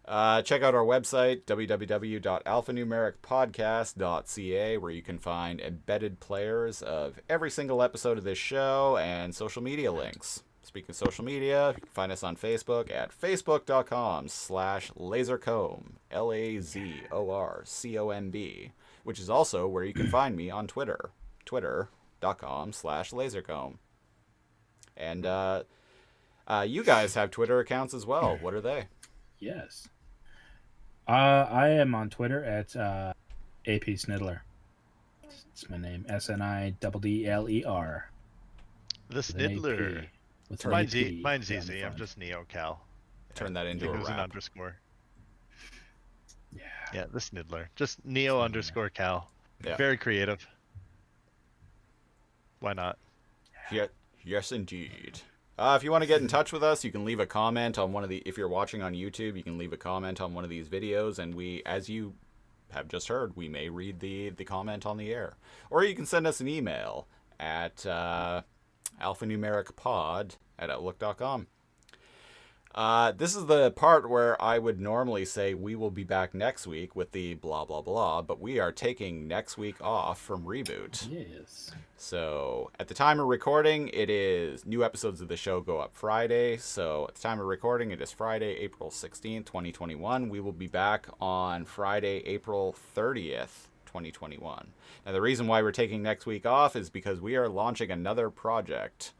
Check out our website, www.alphanumericpodcast.ca, where you can find embedded players of every single episode of this show and social media links. Speaking of social media, you can find us on Facebook at facebook.com/lasercomb, LAZORCOMB, which is also where you can find me on Twitter, twitter.com/lasercomb. And you guys have Twitter accounts as well. What are they? Yes. I am on Twitter at AP Snidler. It's my name. SNIDDLER. The Snidler. Mine's easy. I'm just NeoCal. Turn that into a There's an rap. underscore. Yeah. Yeah, the Snidler. Just Neo_Cal. Yeah. Very creative. Why not? Yeah, yes, indeed. If you want to get in touch with us, you can leave a comment on one of the. If you're watching on YouTube, you can leave a comment on one of these videos, and we, as you have just heard, we may read the comment on the air. Or you can send us an email at alphanumericpod@outlook.com. This is the part where I would normally say we will be back next week with the blah blah blah, but we are taking next week off from ReBoot. Yes. So at the time of recording, it is new episodes of the show go up Friday. So at the time of recording, it is Friday, April 16th, 2021. We will be back on Friday, April 30th, 2021. Now the reason why we're taking next week off is because we are launching another project.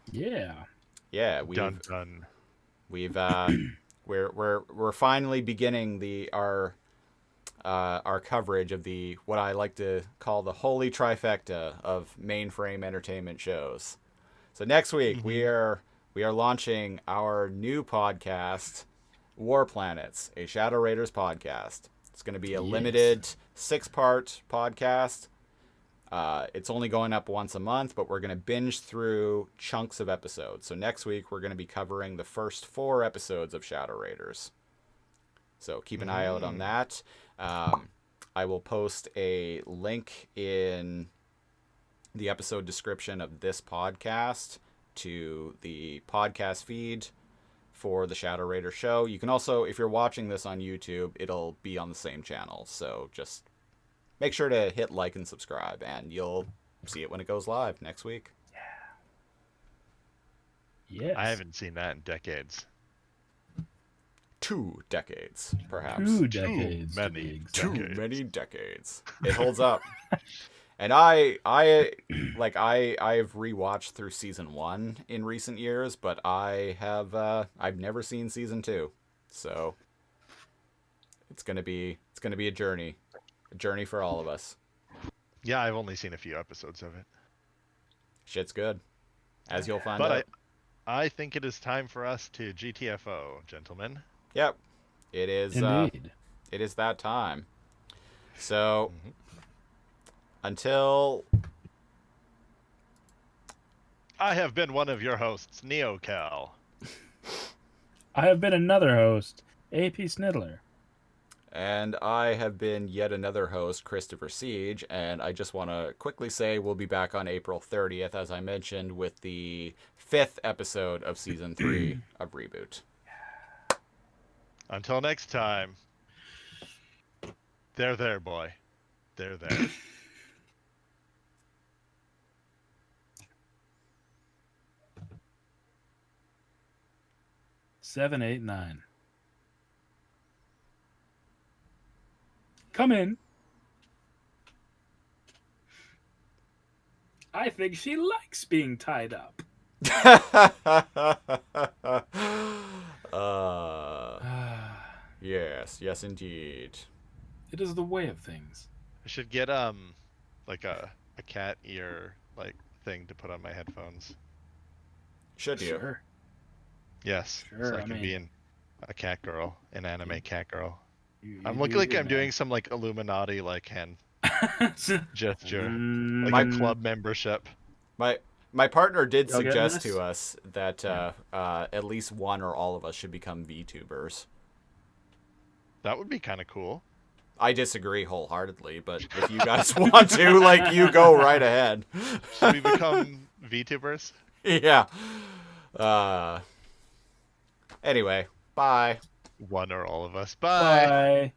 Yeah. Yeah, Dun dun. We've we're finally beginning our coverage of the what I like to call the holy trifecta of mainframe entertainment shows. So next week we are launching our new podcast, War Planets, a Shadow Raiders podcast. It's going to be a limited 6-part podcast. It's only going up once a month, but we're going to binge through chunks of episodes. So next week, we're going to be covering the first 4 episodes of Shadow Raiders. So keep an eye out on that. I will post a link in the episode description of this podcast to the podcast feed for the Shadow Raider show. You can also, if you're watching this on YouTube, it'll be on the same channel. So just make sure to hit like and subscribe, and you'll see it when it goes live next week. Yes. I haven't seen that in decades. 2 decades, perhaps. 2 decades. Too to be many. exact. Too decades. many decades. It holds up. And I've rewatched through season 1 in recent years, but I've never seen season 2. So it's gonna be a journey. A journey for all of us. Yeah, I've only seen a few episodes of it. Shit's good. As you'll find But out. I think it is time for us to GTFO, gentlemen. Yep. It is Indeed. it is that time. So until I have been one of your hosts, NeoCal. I have been another host, AP Snidler. and I have been yet another host, Christopher Siege, and I just want to quickly say we'll be back on April 30th, as I mentioned, with the 5th episode of Season 3 of ReBoot. Until next time. There, boy. There. 7, 8, 9. Come in. I think she likes being tied up. Yes, indeed. It is the way of things. I should get like a cat ear like thing to put on my headphones. Should you? Sure. Yes. Sure, So I I can mean- be a cat girl, an anime cat girl. You I'm do looking like you, I'm doing some like Illuminati like hand gesture, like My a club membership. My partner did Y'all getting suggest this? to us that at least one or all of us should become VTubers. That would be kind of cool. I disagree wholeheartedly, but if you guys want to, like, you go right ahead. Should we become VTubers? Yeah. Anyway, bye. One or all of us. Bye. Bye.